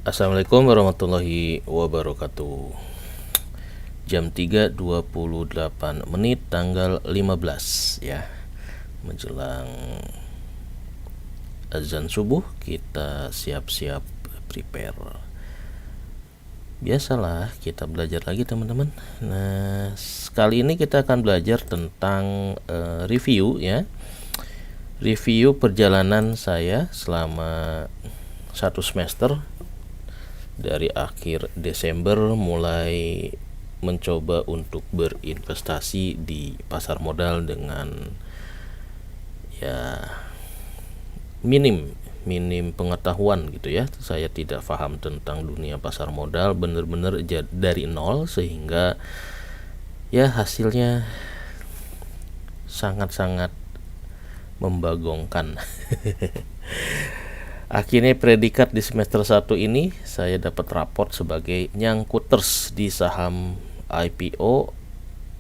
Assalamualaikum warahmatullahi wabarakatuh. Jam 3.28 menit tanggal 15 ya. Menjelang azan subuh kita siap-siap prepare. Biasalah kita belajar lagi teman-teman. Nah, kali ini kita akan belajar tentang review ya. Review perjalanan saya selama 1 semester dari akhir Desember mulai mencoba untuk berinvestasi di pasar modal dengan ya minim pengetahuan gitu ya. Saya tidak paham tentang dunia pasar modal benar-benar dari nol, sehingga ya hasilnya sangat-sangat membagongkan. Akhirnya predikat di semester 1 ini saya dapat raport sebagai nyangkuters di saham IPO,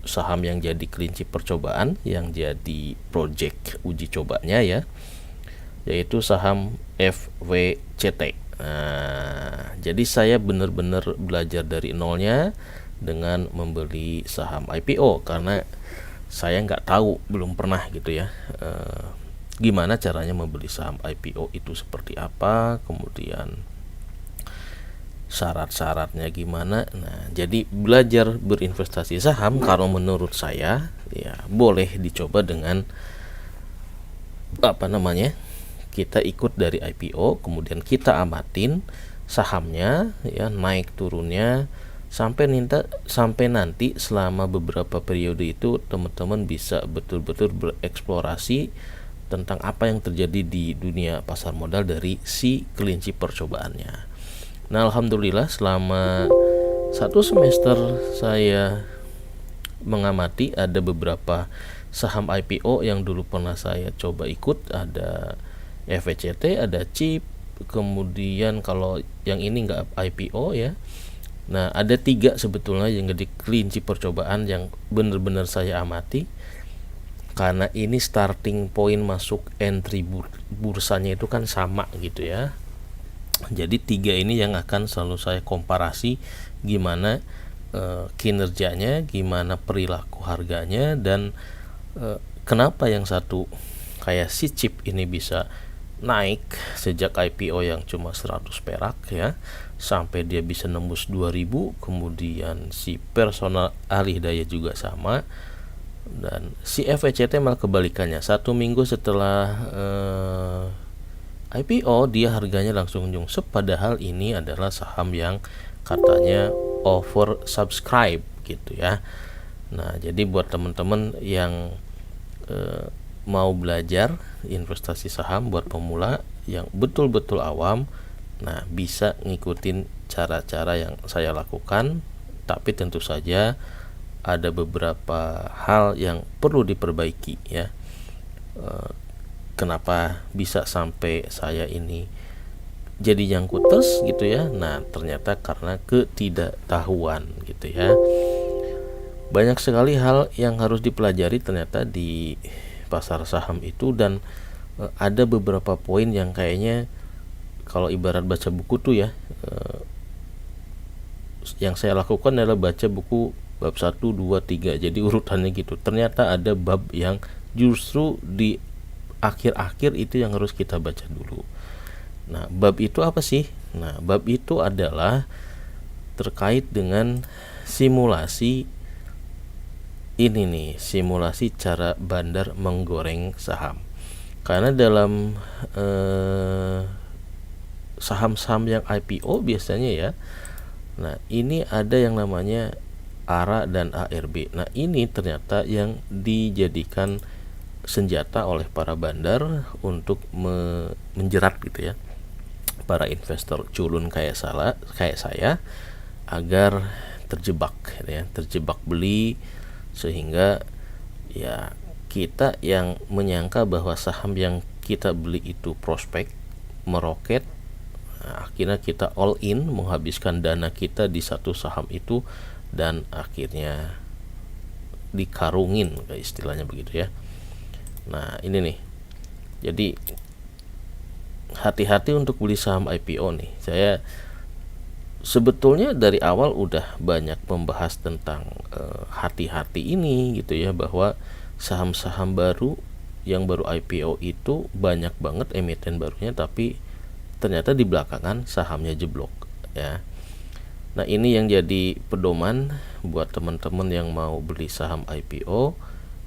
saham yang jadi kelinci percobaan, yang jadi project uji cobanya ya, yaitu saham FWCT. Nah, jadi saya benar-benar belajar dari nolnya dengan membeli saham IPO, karena saya nggak tahu, belum pernah gitu ya, gimana caranya membeli saham IPO itu seperti apa, kemudian syarat-syaratnya gimana. Nah, jadi belajar berinvestasi saham kalau menurut saya ya boleh dicoba dengan kita ikut dari IPO, kemudian kita amatin sahamnya ya, naik turunnya sampai nanti selama beberapa periode itu teman-teman bisa betul-betul bereksplorasi tentang apa yang terjadi di dunia pasar modal dari si kelinci percobaannya. Nah, alhamdulillah selama 1 semester saya mengamati ada beberapa saham IPO yang dulu pernah saya coba ikut. Ada FWCT, ada CIP, kemudian kalau yang ini nggak IPO ya. Nah, ada 3 sebetulnya yang jadi kelinci percobaan yang benar-benar saya amati, karena ini starting point masuk entry bursanya itu kan sama gitu ya. Jadi 3 ini yang akan selalu saya komparasi gimana kinerjanya, gimana perilaku harganya, dan kenapa yang satu kayak si chip ini bisa naik sejak IPO yang cuma 100 perak ya, sampai dia bisa nembus 2000. Kemudian si personal alih daya juga sama. Dan si FWCT malah kebalikannya, 1 minggu setelah IPO dia harganya langsung nyungsep, padahal ini adalah saham yang katanya oversubscribe gitu ya. Nah, jadi buat teman-teman yang mau belajar investasi saham buat pemula yang betul-betul awam, nah bisa ngikutin cara-cara yang saya lakukan, tapi tentu saja ada beberapa hal yang perlu diperbaiki ya. Kenapa bisa sampai saya ini jadi nyangkuters gitu ya. Nah, ternyata karena ketidaktahuan gitu ya. Banyak sekali hal yang harus dipelajari ternyata di pasar saham itu, dan ada beberapa poin yang kayaknya kalau ibarat baca buku tuh ya, yang saya lakukan adalah baca buku bab 1, 2, 3, jadi urutannya gitu. Ternyata ada bab yang justru di akhir-akhir itu yang harus kita baca dulu. Nah, bab itu apa sih? Nah, bab itu adalah terkait dengan simulasi ini nih, simulasi cara bandar menggoreng saham. Karena dalam saham-saham yang IPO biasanya ya, nah ini ada yang namanya ARA dan ARB. Nah, ini ternyata yang dijadikan senjata oleh para bandar untuk menjerat gitu ya para investor culun kayak saya agar terjebak gitu ya, terjebak beli, sehingga ya kita yang menyangka bahwa saham yang kita beli itu prospek meroket. Nah, akhirnya kita all in, menghabiskan dana kita di satu saham itu, dan akhirnya dikarungin kayak istilahnya begitu ya. Nah, ini nih, jadi hati-hati untuk beli saham IPO nih. Saya sebetulnya dari awal udah banyak membahas tentang hati-hati ini gitu ya, bahwa saham-saham baru yang baru IPO itu banyak banget emiten barunya, tapi ternyata di belakangan sahamnya jeblok ya. Nah, ini yang jadi pedoman buat teman-teman yang mau beli saham IPO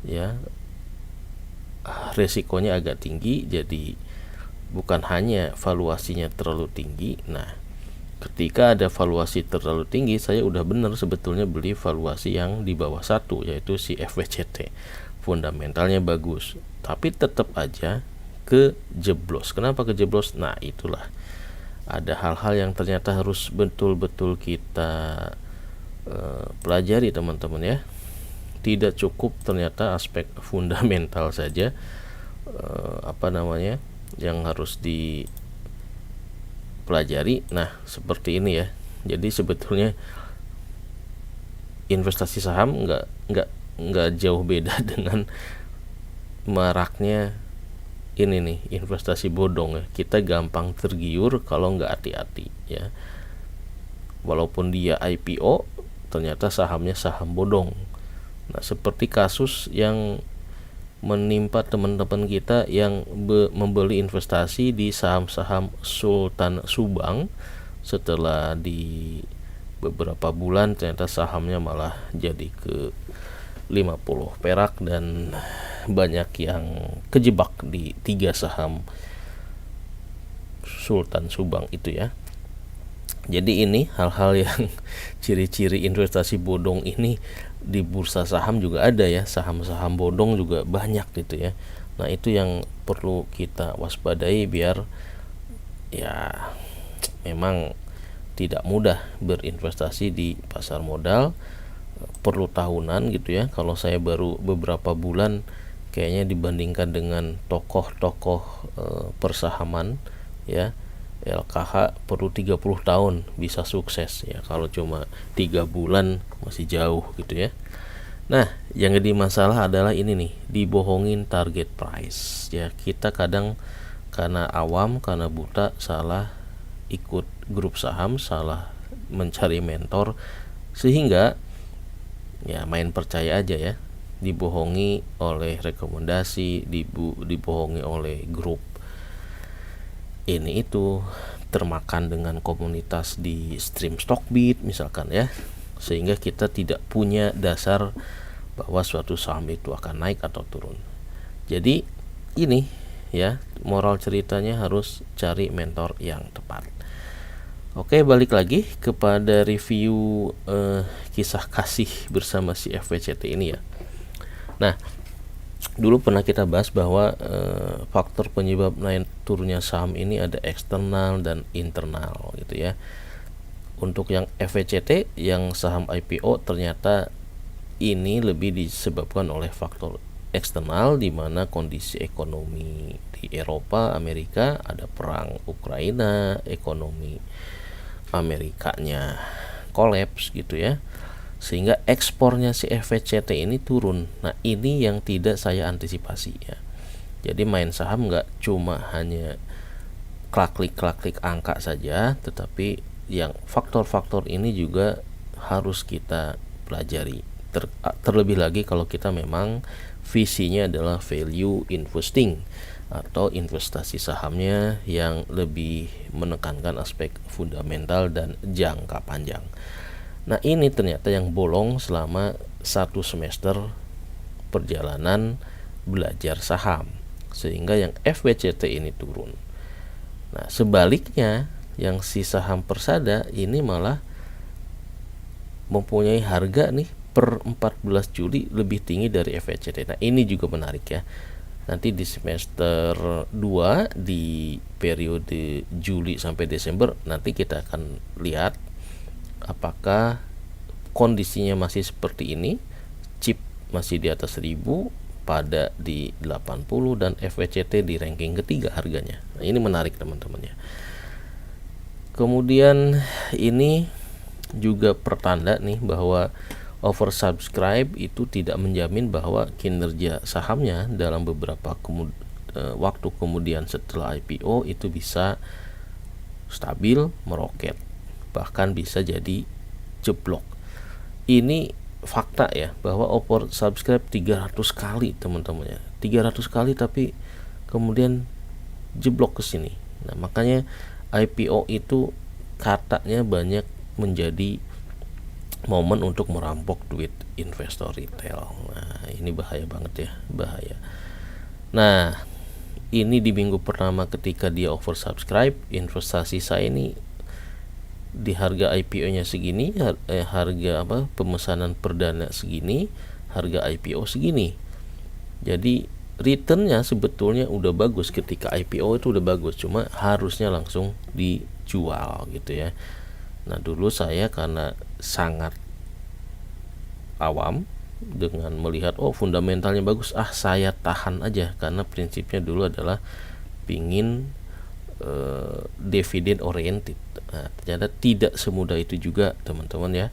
ya. Resikonya agak tinggi, jadi bukan hanya valuasinya terlalu tinggi. Nah, ketika ada valuasi terlalu tinggi, saya udah bener sebetulnya beli valuasi yang di bawah 1, yaitu si FWCT. Fundamentalnya bagus, tapi tetap aja kejeblos. Kenapa kejeblos? Nah, itulah. Ada hal-hal yang ternyata harus betul-betul kita pelajari teman-teman ya. Tidak cukup ternyata aspek fundamental saja yang harus dipelajari. Nah, seperti ini ya. Jadi sebetulnya investasi saham nggak jauh beda dengan maraknya ini nih, investasi bodong ya. Kita gampang tergiur kalau nggak hati-hati ya. Walaupun dia IPO, ternyata sahamnya saham bodong. Nah, seperti kasus yang menimpa teman-teman kita yang membeli investasi di saham-saham Sultan Subang. Setelah di beberapa bulan ternyata sahamnya malah jadi ke 50 perak, dan banyak yang kejebak di 3 saham Sultan Subang itu ya. Jadi ini hal-hal yang ciri-ciri investasi bodong ini di bursa saham juga ada ya. Saham-saham bodong juga banyak gitu ya. Nah, itu yang perlu kita waspadai biar ya memang tidak mudah berinvestasi di pasar modal. Perlu tahunan gitu ya. Kalau saya baru beberapa bulan, kayaknya dibandingkan dengan tokoh-tokoh persahaman ya, LKH perlu 30 tahun bisa sukses ya. Kalau cuma 3 bulan masih jauh gitu ya. Nah, yang jadi masalah adalah ini nih, dibohongin target price ya. Kita kadang karena awam, karena buta, salah ikut grup saham, salah mencari mentor, sehingga ya main percaya aja ya, dibohongi oleh rekomendasi, dibohongi oleh grup ini itu, termakan dengan komunitas di stream Stockbit misalkan ya, sehingga kita tidak punya dasar bahwa suatu saham itu akan naik atau turun. Jadi ini ya, moral ceritanya harus cari mentor yang tepat. Oke, balik lagi kepada review kisah kasih bersama si FWCT ini ya. Nah, dulu pernah kita bahas bahwa faktor penyebab naik turunnya saham ini ada eksternal dan internal gitu ya. Untuk yang FWCT, yang saham IPO, ternyata ini lebih disebabkan oleh faktor eksternal, di mana kondisi ekonomi di Eropa, Amerika, ada perang Ukraina, ekonomi Amerikanya kolaps gitu ya, sehingga ekspornya si FWCT ini turun. Nah, ini yang tidak saya antisipasi ya. Jadi main saham nggak cuma hanya klik angka saja, tetapi yang faktor-faktor ini juga harus kita pelajari. Terlebih lagi kalau kita memang visinya adalah value investing atau investasi sahamnya yang lebih menekankan aspek fundamental dan jangka panjang. Nah, ini ternyata yang bolong selama 1 semester perjalanan belajar saham, sehingga yang FWCT ini turun. Nah, sebaliknya yang si saham Persada ini malah mempunyai harga nih per 14 Juli lebih tinggi dari FWCT. Nah, ini juga menarik ya. Nanti di semester 2 di periode Juli sampai Desember, nanti kita akan lihat apakah kondisinya masih seperti ini, chip masih di atas 1000, pada di 80, dan FWCT di ranking ketiga harganya. Nah, ini menarik teman-teman ya. Kemudian ini juga pertanda nih bahwa oversubscribe itu tidak menjamin bahwa kinerja sahamnya dalam beberapa waktu kemudian setelah IPO itu bisa stabil, meroket bahkan bisa jadi jeblok. Ini fakta ya, bahwa oversubscribe 300 kali teman-teman ya, 300 kali tapi kemudian jeblok ke sini. Nah, makanya IPO itu katanya banyak menjadi momen untuk merampok duit investor retail. Nah, ini bahaya banget ya, bahaya. Nah, ini di minggu pertama ketika dia oversubscribe, investasi saya ini di harga IPO-nya segini, harga pemesanan perdana segini, harga IPO segini. Jadi returnnya sebetulnya udah bagus ketika IPO itu udah bagus, cuma harusnya langsung dijual gitu ya. Nah, dulu saya karena sangat awam dengan melihat fundamentalnya bagus, saya tahan aja karena prinsipnya dulu adalah pingin dividend oriented. Nah, ternyata tidak semudah itu juga teman-teman ya.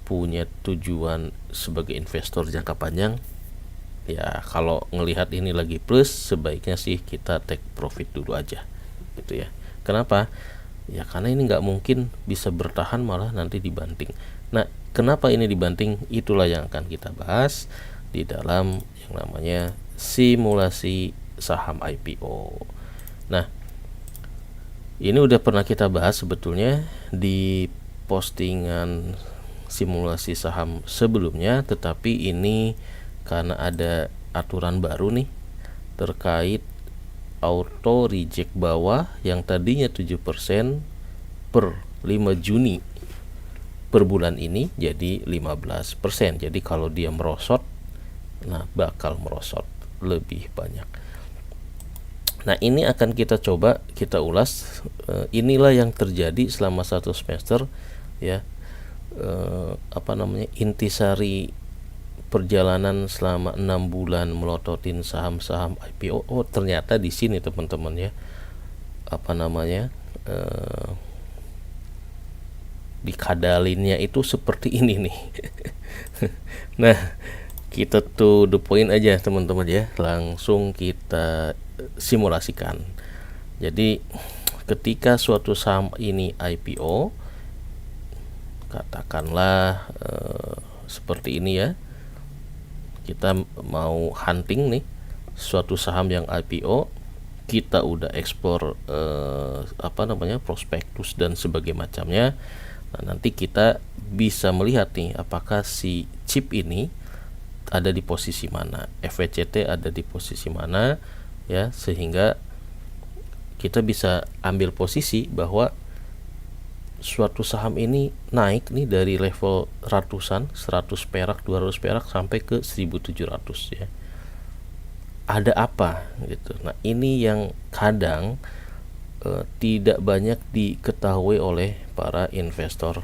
Punya tujuan sebagai investor jangka panjang ya. Kalau ngelihat ini lagi plus, sebaiknya sih kita take profit dulu aja gitu ya. Kenapa? Ya karena ini nggak mungkin bisa bertahan, malah nanti dibanting. Nah, kenapa ini dibanting? Itulah yang akan kita bahas di dalam yang namanya simulasi saham IPO. Nah, ini udah pernah kita bahas sebetulnya di postingan simulasi saham sebelumnya, tetapi ini karena ada aturan baru nih terkait auto reject bawah yang tadinya 7% per 5 Juni per bulan ini jadi 15%. Jadi kalau dia merosot, nah bakal merosot lebih banyak. Nah, ini akan kita coba kita ulas. Inilah yang terjadi selama 1 semester ya. Intisari perjalanan selama 6 bulan melototin saham-saham IPO. Ternyata di sini teman-teman ya, dikadalinnya itu seperti ini nih. Nah, kita to the point aja teman-teman ya, langsung kita simulasikan. Jadi ketika suatu saham ini IPO, katakanlah seperti ini ya, kita mau hunting nih suatu saham yang IPO, kita udah eksplor prospektus dan sebagainya macamnya. Nah, nanti kita bisa melihat nih apakah si chip ini ada di posisi mana, FVCT ada di posisi mana ya, sehingga kita bisa ambil posisi bahwa suatu saham ini naik nih dari level ratusan, 100 perak, 200 perak sampai ke 1.700 ya. Ada apa gitu. Nah, ini yang kadang tidak banyak diketahui oleh para investor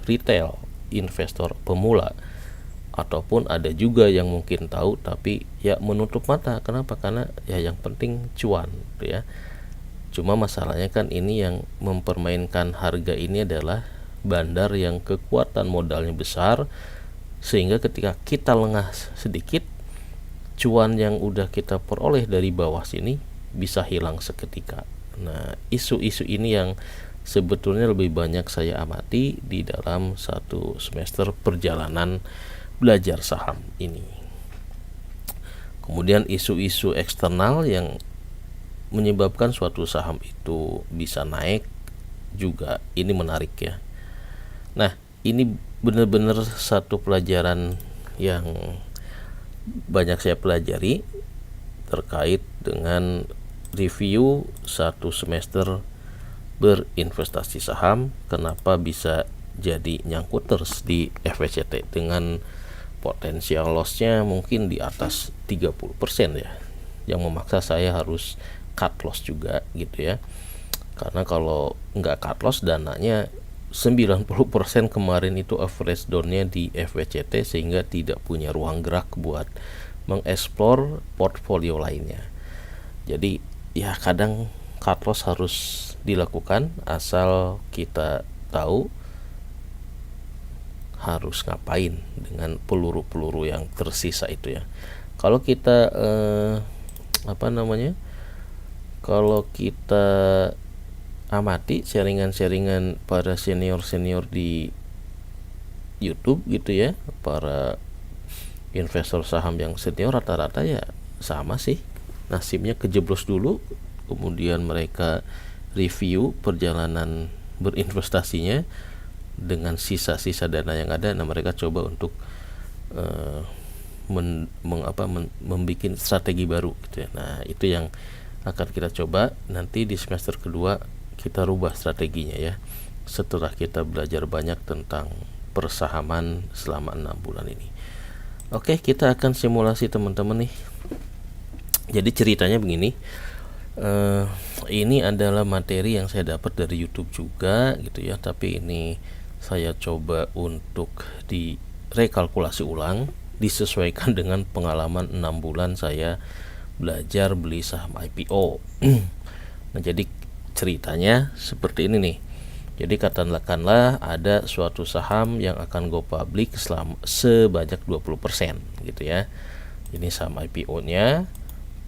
retail, investor pemula, ataupun ada juga yang mungkin tahu tapi ya menutup mata. Kenapa? Karena ya yang penting cuan ya. Cuma masalahnya kan ini yang mempermainkan harga ini adalah bandar yang kekuatan modalnya besar, sehingga ketika kita lengah sedikit, cuan yang udah kita peroleh dari bawah sini bisa hilang seketika. Nah, isu-isu ini yang sebetulnya lebih banyak saya amati di dalam 1 semester perjalanan belajar saham ini. Kemudian isu-isu eksternal yang menyebabkan suatu saham itu bisa naik juga, ini menarik ya. Nah, ini benar-benar satu pelajaran yang banyak saya pelajari terkait dengan review 1 semester berinvestasi saham. Kenapa bisa jadi nyangkut terus di FVCT dengan potensial lossnya mungkin di atas 30% ya, yang memaksa saya harus cut loss juga gitu ya. Karena kalau nggak cut loss, dananya 90% kemarin itu average down-nya di FVCT, sehingga tidak punya ruang gerak buat mengeksplor portfolio lainnya. Jadi ya kadang cut loss harus dilakukan, asal kita tahu harus ngapain dengan peluru-peluru yang tersisa itu ya. Kalau kita kalau kita amati sharingan-sharingan para senior-senior di YouTube gitu ya, para investor saham yang senior rata-rata ya sama sih, nasibnya kejeblos dulu, kemudian mereka review perjalanan berinvestasinya dengan sisa-sisa dana yang ada. Nah, mereka coba untuk membuat strategi baru gitu ya. Nah, itu yang akan kita coba nanti di semester kedua, kita rubah strateginya ya, setelah kita belajar banyak tentang persahaman selama 6 bulan ini. Oke, kita akan simulasi teman-teman nih. Jadi ceritanya begini, ini adalah materi yang saya dapat dari YouTube juga gitu ya, tapi ini saya coba untuk direkalkulasi ulang, disesuaikan dengan pengalaman 6 bulan saya belajar beli saham IPO. Nah, jadi ceritanya seperti ini nih. Jadi katakanlah ada suatu saham yang akan go public sebanyak 20% gitu ya. Ini saham IPO-nya,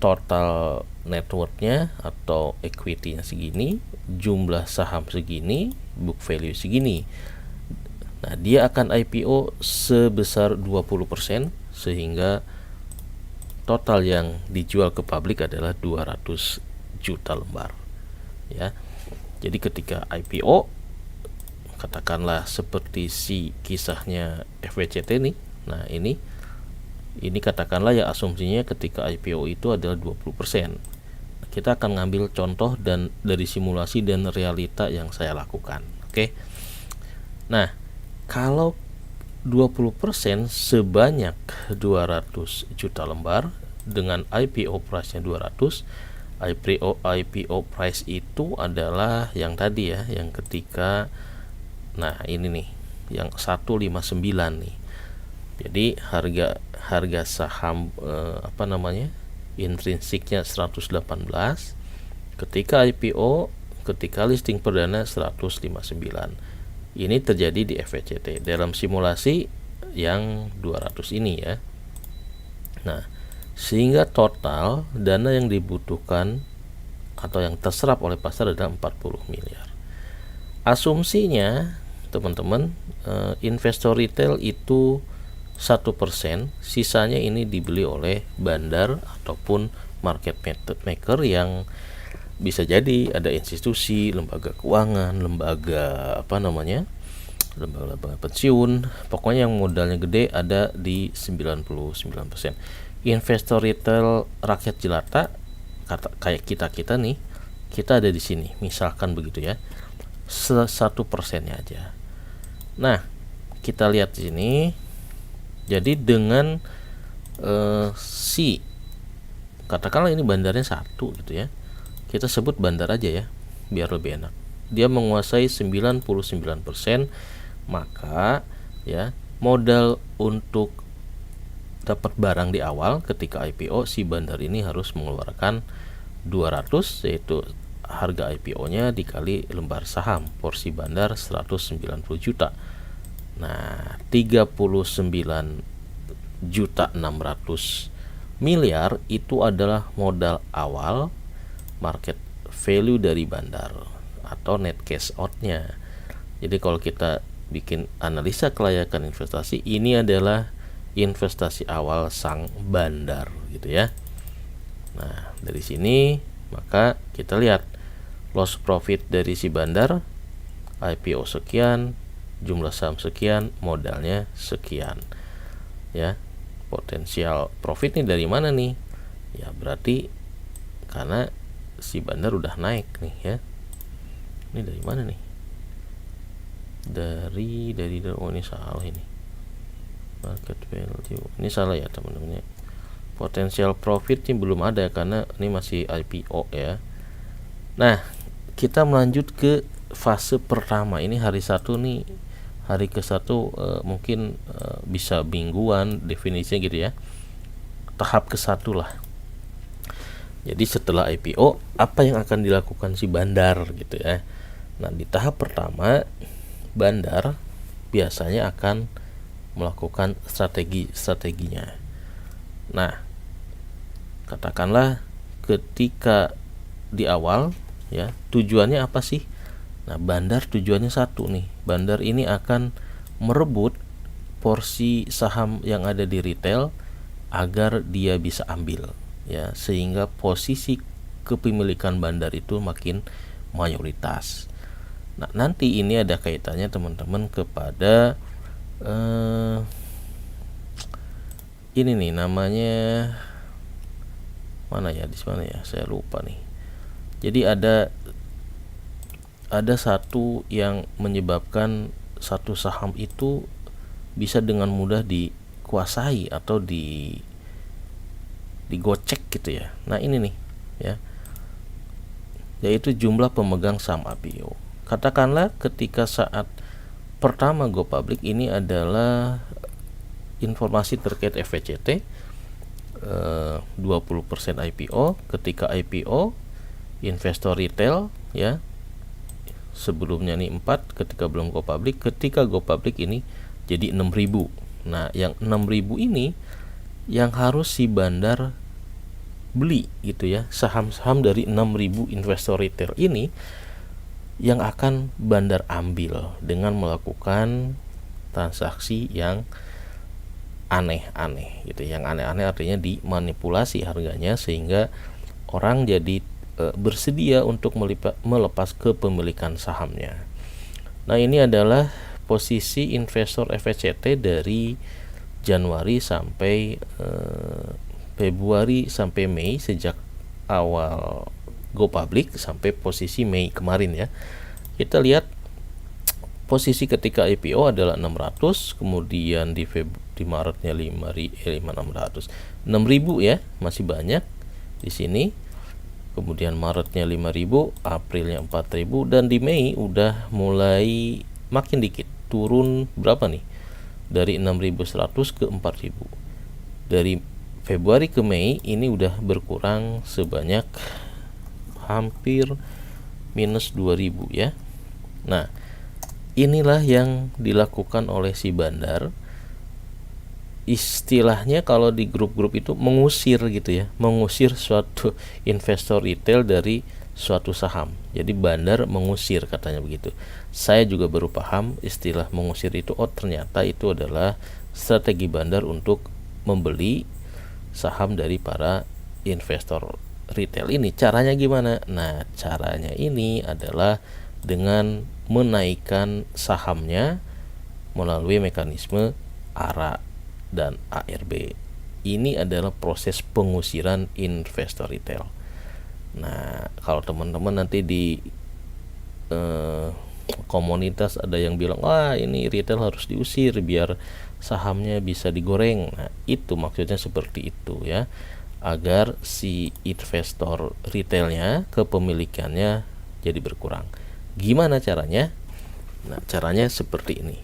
total net worth-nya atau equity-nya segini, jumlah saham segini, book value segini. Nah, dia akan IPO sebesar 20%, sehingga total yang dijual ke publik adalah 200 juta lembar ya. Jadi ketika IPO, katakanlah seperti si kisahnya FWCT nih. Nah, ini katakanlah ya asumsinya ketika IPO itu adalah 20%. Kita akan ngambil contoh dan dari simulasi dan realita yang saya lakukan. Oke. Nah, kalau 20% sebanyak 200 juta lembar dengan IPO price-nya 200. IPO price itu adalah yang tadi ya, yang ketika, nah ini nih yang 159 nih. Jadi harga saham intrinsiknya 118, ketika IPO, ketika listing perdana 159. Ini terjadi di FWCT dalam simulasi yang 200 ini ya. Nah, sehingga total dana yang dibutuhkan atau yang terserap oleh pasar adalah 40 miliar. Asumsinya teman-teman, investor retail itu 1%, sisanya ini dibeli oleh bandar ataupun market maker yang bisa jadi ada institusi, lembaga keuangan, lembaga lembaga pensiun, pokoknya yang modalnya gede ada di 99%. Investor retail rakyat jelata kayak kita nih, kita ada di sini, misalkan begitu ya, 1%-nya aja. Nah, kita lihat di sini. Jadi dengan katakanlah ini bandarnya 1 gitu ya, kita sebut bandar aja ya biar lebih enak. Dia menguasai 99%, maka ya modal untuk dapat barang di awal ketika IPO, si bandar ini harus mengeluarkan 200, yaitu harga IPO-nya dikali lembar saham, porsi bandar 190 juta. Nah, 39.600 miliar itu adalah modal awal, market value dari bandar atau net cash out-nya. Jadi kalau kita bikin analisa kelayakan investasi, ini adalah investasi awal sang bandar gitu ya. Nah, dari sini maka kita lihat loss profit dari si bandar, IPO sekian, jumlah saham sekian, modalnya sekian ya. Potensial profit nih dari mana nih ya, berarti karena si bandar udah naik nih ya. Ini dari mana nih, dari oh ini salah, ini market value ini salah ya teman-teman ya. Potensial profit ini belum ada karena ini masih IPO ya. Nah, kita melanjut ke fase pertama. Ini hari 1 nih, hari ke-1 mungkin bisa mingguan definisinya gitu ya. Tahap ke-1 lah. Jadi setelah IPO, apa yang akan dilakukan si bandar gitu ya. Nah, di tahap pertama bandar biasanya akan melakukan strateginya. Nah, katakanlah ketika di awal ya. Tujuannya apa sih? Nah, bandar tujuannya satu nih. Bandar ini akan merebut porsi saham yang ada di retail agar dia bisa ambil, ya, sehingga posisi kepemilikan bandar itu makin mayoritas. Nah, nanti ini ada kaitannya teman-teman kepada ini nih namanya mana ya, di mana ya, saya lupa nih. Jadi ada satu yang menyebabkan satu saham itu bisa dengan mudah dikuasai atau digocek gitu ya. Nah, ini nih ya, yaitu jumlah pemegang saham IPO. Katakanlah ketika saat pertama go public ini adalah informasi terkait FVCT 20% IPO. Ketika IPO investor retail ya, sebelumnya nih 4 ketika belum go public, ketika go public ini jadi 6.000. Nah, yang 6.000 ini yang harus si bandar beli gitu ya, saham-saham dari 6.000 investor retail ini yang akan bandar ambil dengan melakukan transaksi yang aneh-aneh gitu. Yang aneh-aneh artinya dimanipulasi harganya sehingga orang jadi bersedia untuk melepas kepemilikan sahamnya. Nah, ini adalah posisi investor FVCT dari Januari sampai Februari sampai Mei, sejak awal go public sampai posisi Mei kemarin ya. Kita lihat posisi ketika IPO adalah 600, kemudian di Maretnya 5.600. 6.000 ya, masih banyak di sini. Kemudian Maretnya 5.000, Aprilnya 4.000, dan di Mei udah mulai makin dikit, turun berapa nih? Dari 6.100 ke 4.000. Dari Februari ke Mei ini udah berkurang sebanyak hampir minus 2.000 ya. Nah, inilah yang dilakukan oleh si bandar. Istilahnya kalau di grup-grup itu mengusir gitu ya, mengusir suatu investor retail dari suatu saham. Jadi bandar mengusir, katanya begitu. Saya juga baru paham istilah mengusir itu. Oh, ternyata itu adalah strategi bandar untuk membeli saham dari para investor retail ini. Caranya gimana? Nah, caranya ini adalah dengan menaikkan sahamnya melalui mekanisme ARA dan ARB. Ini adalah proses pengusiran investor retail. Nah, kalau teman-teman nanti di komunitas ada yang bilang, wah ini retail harus diusir biar sahamnya bisa digoreng. Nah, itu maksudnya seperti itu ya, agar si investor retailnya kepemilikannya jadi berkurang. Gimana caranya? Nah, caranya seperti ini.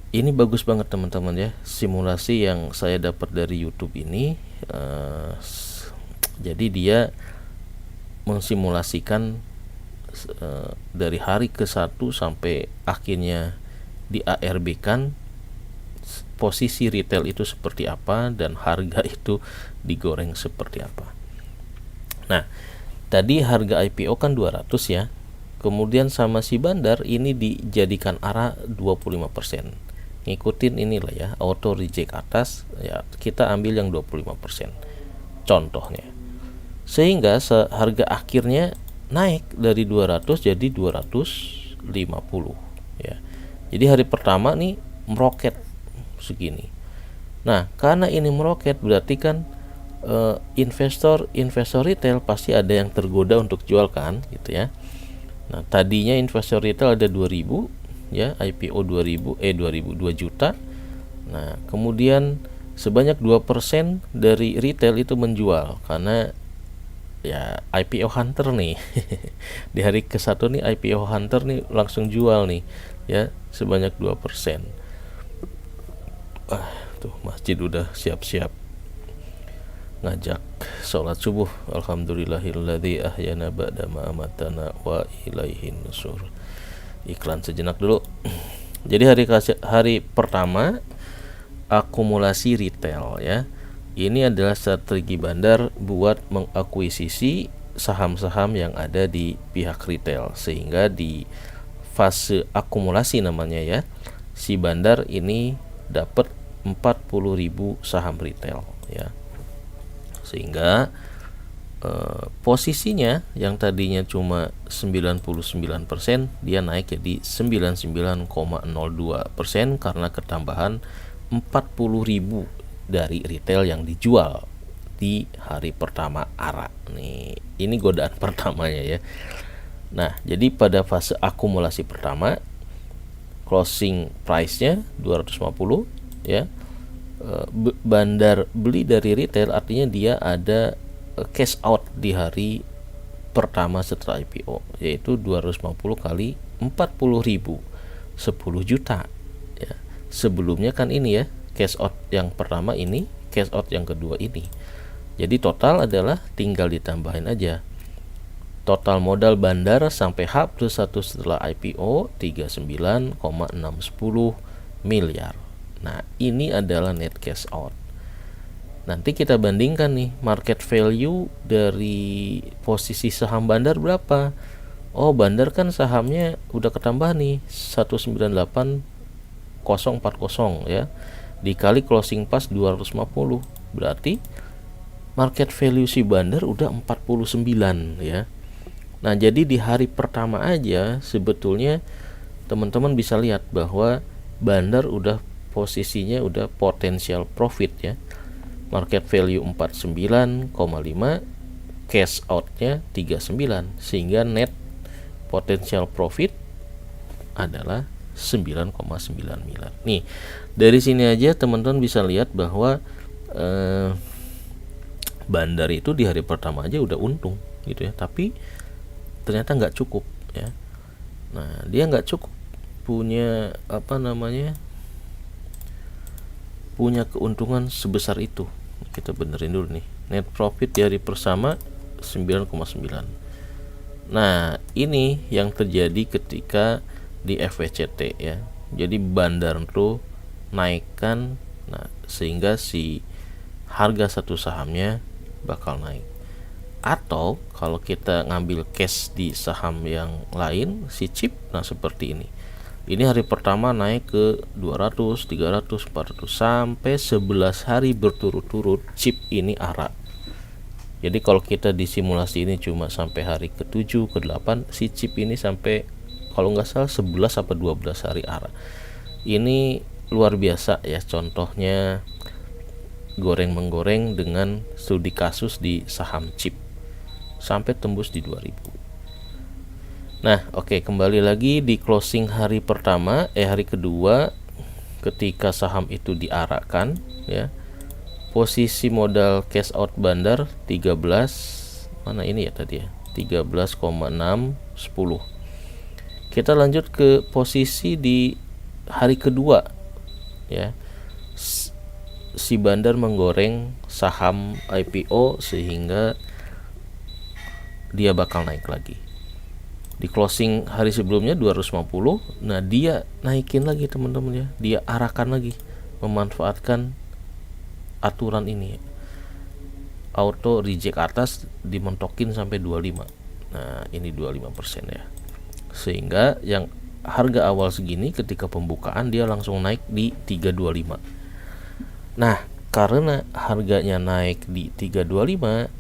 Ini bagus banget teman-teman ya, simulasi yang saya dapat dari YouTube ini. Jadi dia mensimulasikan dari hari ke-1 sampai akhirnya di ARB kan posisi retail itu seperti apa dan harga itu digoreng seperti apa. Nah, tadi harga IPO kan 200 ya. Kemudian sama si bandar ini dijadikan ARA 25%. Ngikutin inilah ya, auto reject atas ya, kita ambil yang 25% contohnya. Sehingga harga akhirnya naik dari 200 jadi 250 ya. Jadi hari pertama nih meroket segini. Nah, karena ini meroket berarti kan investor retail pasti ada yang tergoda untuk jual kan gitu ya. Nah, tadinya investor retail ada 2.000 ya, IPO 2 juta. Nah, kemudian sebanyak 2% dari retail itu menjual karena ya IPO hunter nih. Di hari ke-1 nih IPO hunter nih langsung jual nih ya, sebanyak 2%. Tuh masjid udah siap-siap ngajak sholat subuh. Alhamdulillahilladzi ahyana ba'da ma amatana wa ilaihin nusur. Iklan sejenak dulu. Jadi hari pertama akumulasi retail ya. Ini adalah strategi bandar buat mengakuisisi saham-saham yang ada di pihak retail, sehingga di fase akumulasi namanya ya, si Bandar ini dapat 40.000 saham retail ya, sehingga posisinya yang tadinya cuma 99%, dia naik jadi 99,02% karena ketambahan 40.000 dari retail yang dijual di hari pertama ARA. Nih, ini godaan pertamanya ya. Nah, jadi pada fase akumulasi pertama, closing price-nya 250 ya. Bandar beli dari retail, artinya dia ada cash out di hari pertama setelah IPO, yaitu 250 kali 40.000, 10 juta ya. Sebelumnya kan ini ya, cash out yang pertama ini, cash out yang kedua ini. Jadi total adalah tinggal ditambahin aja. Total modal Bandar sampai H+1 setelah IPO 39,610 miliar. Nah, ini adalah net cash out. Nanti kita bandingkan nih, market value dari posisi saham Bandar berapa. Oh, Bandar kan sahamnya udah ketambah nih 198.040 ya, dikali closing price 250, berarti market value si Bandar udah 49 ya. Nah, jadi di hari pertama aja sebetulnya teman-teman bisa lihat bahwa Bandar udah posisinya udah potensial profit ya. Market value 49,5, cash outnya 39, sehingga net potential profit adalah 9,9 miliar. Nih, dari sini aja teman-teman bisa lihat bahwa Bandar itu di hari pertama aja udah untung gitu ya, tapi ternyata nggak cukup ya. Nah, dia nggak cukup punya punya keuntungan sebesar itu. Kita benerin dulu nih, net profit di hari pertama 9,9. Nah, ini yang terjadi ketika di FWCT ya. Jadi Bandar tuh naikkan, nah sehingga si harga satu sahamnya bakal naik. Atau kalau kita ngambil cash di saham yang lain, si CHIP, nah seperti ini. Ini hari pertama naik ke 200, 300, 400 sampai 11 hari berturut-turut CHIP ini ARA. Jadi kalau kita di simulasi ini cuma sampai hari ke-7, ke-8, si CHIP ini sampai kalau nggak salah 11 sampai 12 hari ARA. Ini luar biasa ya, contohnya goreng-menggoreng dengan studi kasus di saham CHIP sampai tembus di 2000. Nah, oke, kembali lagi di closing hari pertama, hari kedua, ketika saham itu diarahkan ya, posisi modal cash out Bandar 13, mana ini ya tadi ya, 13,610. Kita lanjut ke posisi di hari kedua ya, si Bandar menggoreng saham IPO sehingga dia bakal naik lagi. Di closing hari sebelumnya 250, nah dia naikin lagi teman-teman ya, dia arahkan lagi, memanfaatkan aturan ini, auto reject atas, dimentokin sampai 25. Nah, ini 25% ya, sehingga yang harga awal segini ketika pembukaan dia langsung naik di 325. Nah, karena harganya naik di 325,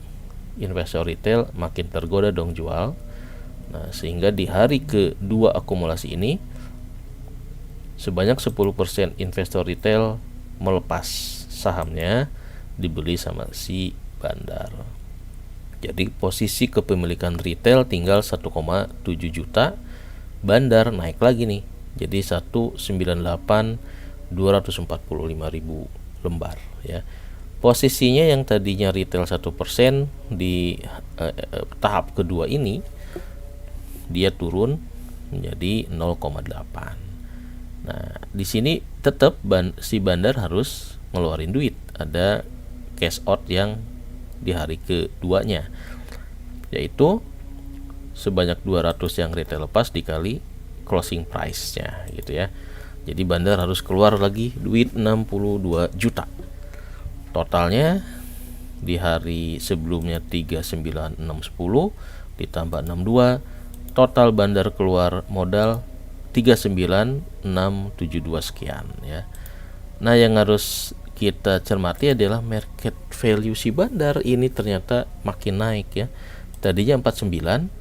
investor retail makin tergoda dong jual. Nah, sehingga di hari kedua akumulasi ini sebanyak 10% investor retail melepas sahamnya, dibeli sama si Bandar. Jadi posisi kepemilikan retail tinggal 1,7 juta, Bandar naik lagi nih jadi 198.245.000 lembar ya. Posisinya yang tadinya retail 1% di tahap kedua ini dia turun menjadi 0,8. Nah, di sini tetap si Bandar harus ngeluarin duit, ada cash out yang di hari keduanya, yaitu sebanyak 200 yang retail lepas dikali closing price-nya gitu ya. Jadi Bandar harus keluar lagi duit 62 juta. Totalnya di hari sebelumnya 39610 ditambah 62, total bandar keluar modal 39672 sekian ya. Nah, yang harus kita cermati adalah market value si bandar ini ternyata makin naik ya. Tadinya 49,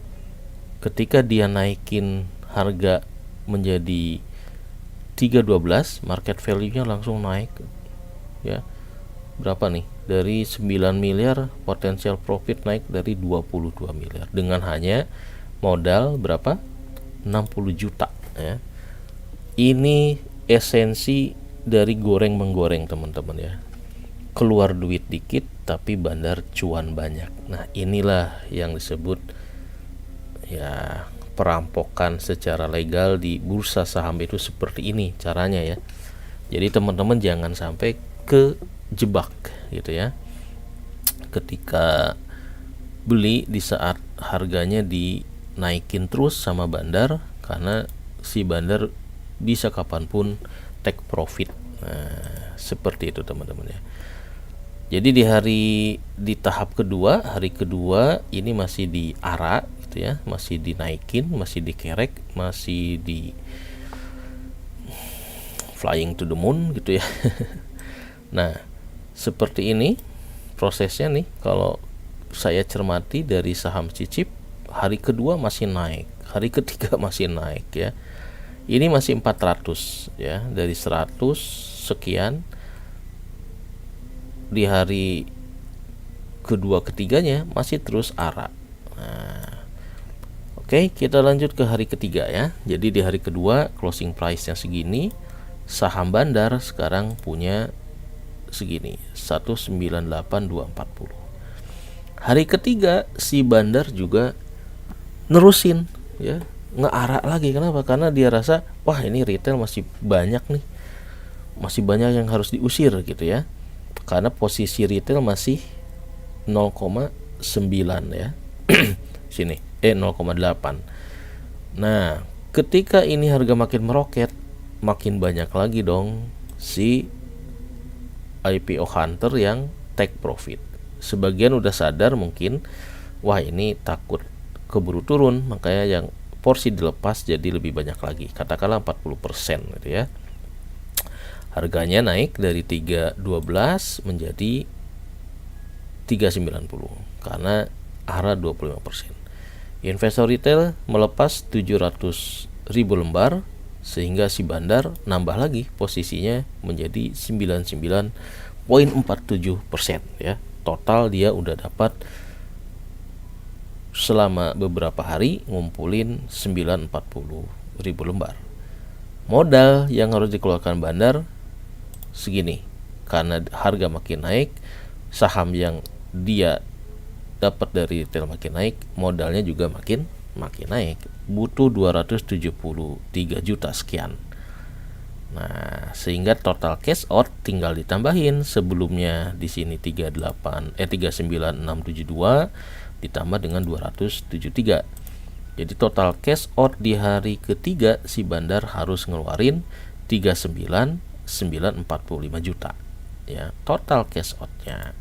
ketika dia naikin harga menjadi 312, market value-nya langsung naik ya. Berapa nih? Dari 9 miliar potensial profit naik dari 22 miliar dengan hanya modal berapa? 60 juta ya. Ini esensi dari goreng menggoreng teman-teman ya. Keluar duit dikit tapi bandar cuan banyak. Nah, inilah yang disebut ya perampokan secara legal di bursa saham itu seperti ini caranya ya. Jadi teman-teman jangan sampai kejebak gitu ya. Ketika beli di saat harganya dinaikin terus sama bandar, karena si bandar bisa kapanpun take profit. Nah, seperti itu teman-teman ya. Jadi di tahap kedua, hari kedua ini masih diarak gitu ya, masih dinaikin, masih dikerek, masih di flying to the moon gitu ya. Nah, seperti ini prosesnya nih. Kalau saya cermati dari saham Cicip, hari kedua masih naik, hari ketiga masih naik ya. Ini masih 400 ya, dari 100 sekian di hari kedua ketiganya masih terus arak. Nah, oke, kita lanjut ke hari ketiga ya. Jadi di hari kedua closing price-nya segini, saham bandar sekarang punya segini, 198.240. Hari ketiga si bandar juga nerusin ya, ngearak lagi. Kenapa? Karena dia rasa wah ini retail masih banyak nih, masih banyak yang harus diusir gitu ya. Karena posisi retail masih 0,9 ya. Sini 0,8. Nah, ketika ini harga makin meroket, makin banyak lagi dong si IPO hunter yang take profit. Sebagian udah sadar mungkin wah ini takut keburu turun, makanya yang porsi dilepas jadi lebih banyak lagi, katakanlah 40% gitu ya. Harganya naik dari 312 menjadi 390 karena arah 25%. Investor retail melepas 700.000 lembar sehingga si bandar nambah lagi posisinya menjadi 99.47% ya. Total dia udah dapat selama beberapa hari ngumpulin 940.000 lembar. Modal yang harus dikeluarkan bandar segini, karena harga makin naik, saham yang dia dapat dari retail makin naik, modalnya juga makin naik, butuh 273 juta sekian. Nah, sehingga total cash out tinggal ditambahin, sebelumnya di sini 39672 ditambah dengan 273. Jadi total cash out di hari ketiga si bandar harus ngeluarin 39.945 juta ya, total cash outnya.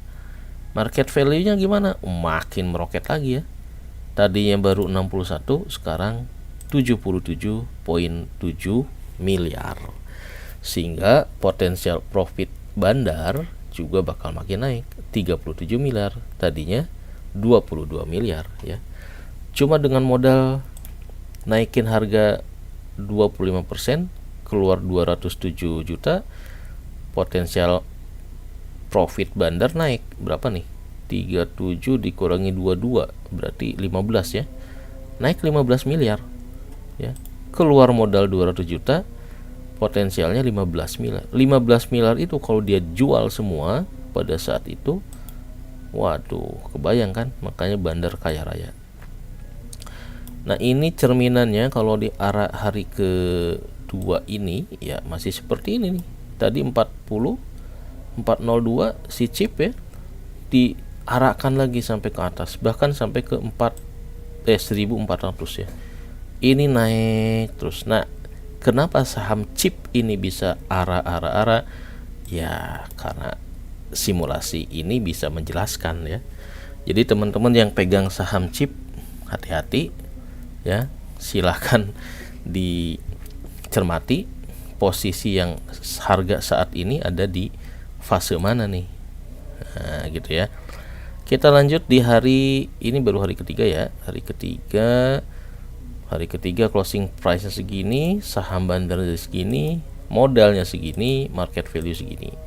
Market value-nya gimana? Makin meroket lagi ya. Tadinya baru 61, sekarang 77.7 miliar. Sehingga potensial profit bandar juga bakal makin naik, 37 miliar, tadinya 22 miliar ya. Cuma dengan modal naikin harga 25%, keluar 207 juta, potensial profit bandar naik berapa nih? 37 dikurangi 22 berarti 15 ya. Naik 15 miliar ya. Keluar modal 200 juta, potensialnya 15 miliar. 15 miliar itu kalau dia jual semua pada saat itu, waduh, kebayang kan? Makanya bandar kaya raya. Nah, ini cerminannya kalau di arah hari kedua ini ya masih seperti ini nih. Tadi 402 si chip ya, diarahkan lagi sampai ke atas, bahkan sampai ke 1400 ya. Ini naik terus. Nah, kenapa saham chip ini bisa arah? Ya karena simulasi ini bisa menjelaskan ya. Jadi teman-teman yang pegang saham chip, hati-hati ya, silahkan dicermati posisi yang harga saat ini ada di fase mana nih. Nah, gitu ya. Kita lanjut di hari ini, baru hari ketiga ya. Hari ketiga closing price-nya segini, saham bandar segini, modalnya segini, market value segini.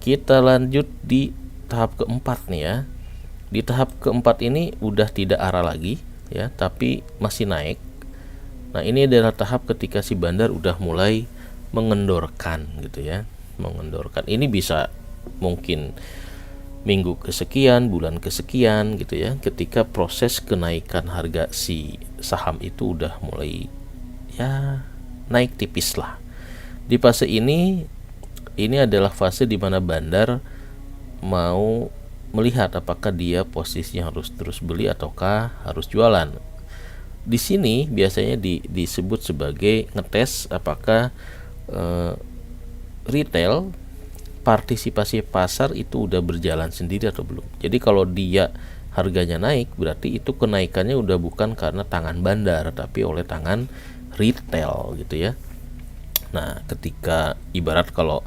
Kita lanjut di tahap keempat nih ya. Di tahap keempat ini udah tidak arah lagi ya, tapi masih naik. Nah, ini adalah tahap ketika si bandar udah mulai mengendorkan gitu ya. Mengendorkan ini bisa mungkin minggu kesekian, bulan kesekian gitu ya, ketika proses kenaikan harga si saham itu udah mulai ya naik tipis lah. Di fase ini adalah fase di mana bandar mau melihat apakah dia posisinya harus terus beli ataukah harus jualan. Di sini biasanya disebut sebagai ngetes apakah retail partisipasi pasar itu udah berjalan sendiri atau belum. Jadi kalau dia harganya naik, berarti itu kenaikannya udah bukan karena tangan bandar tapi oleh tangan retail gitu ya. Nah, ketika ibarat kalau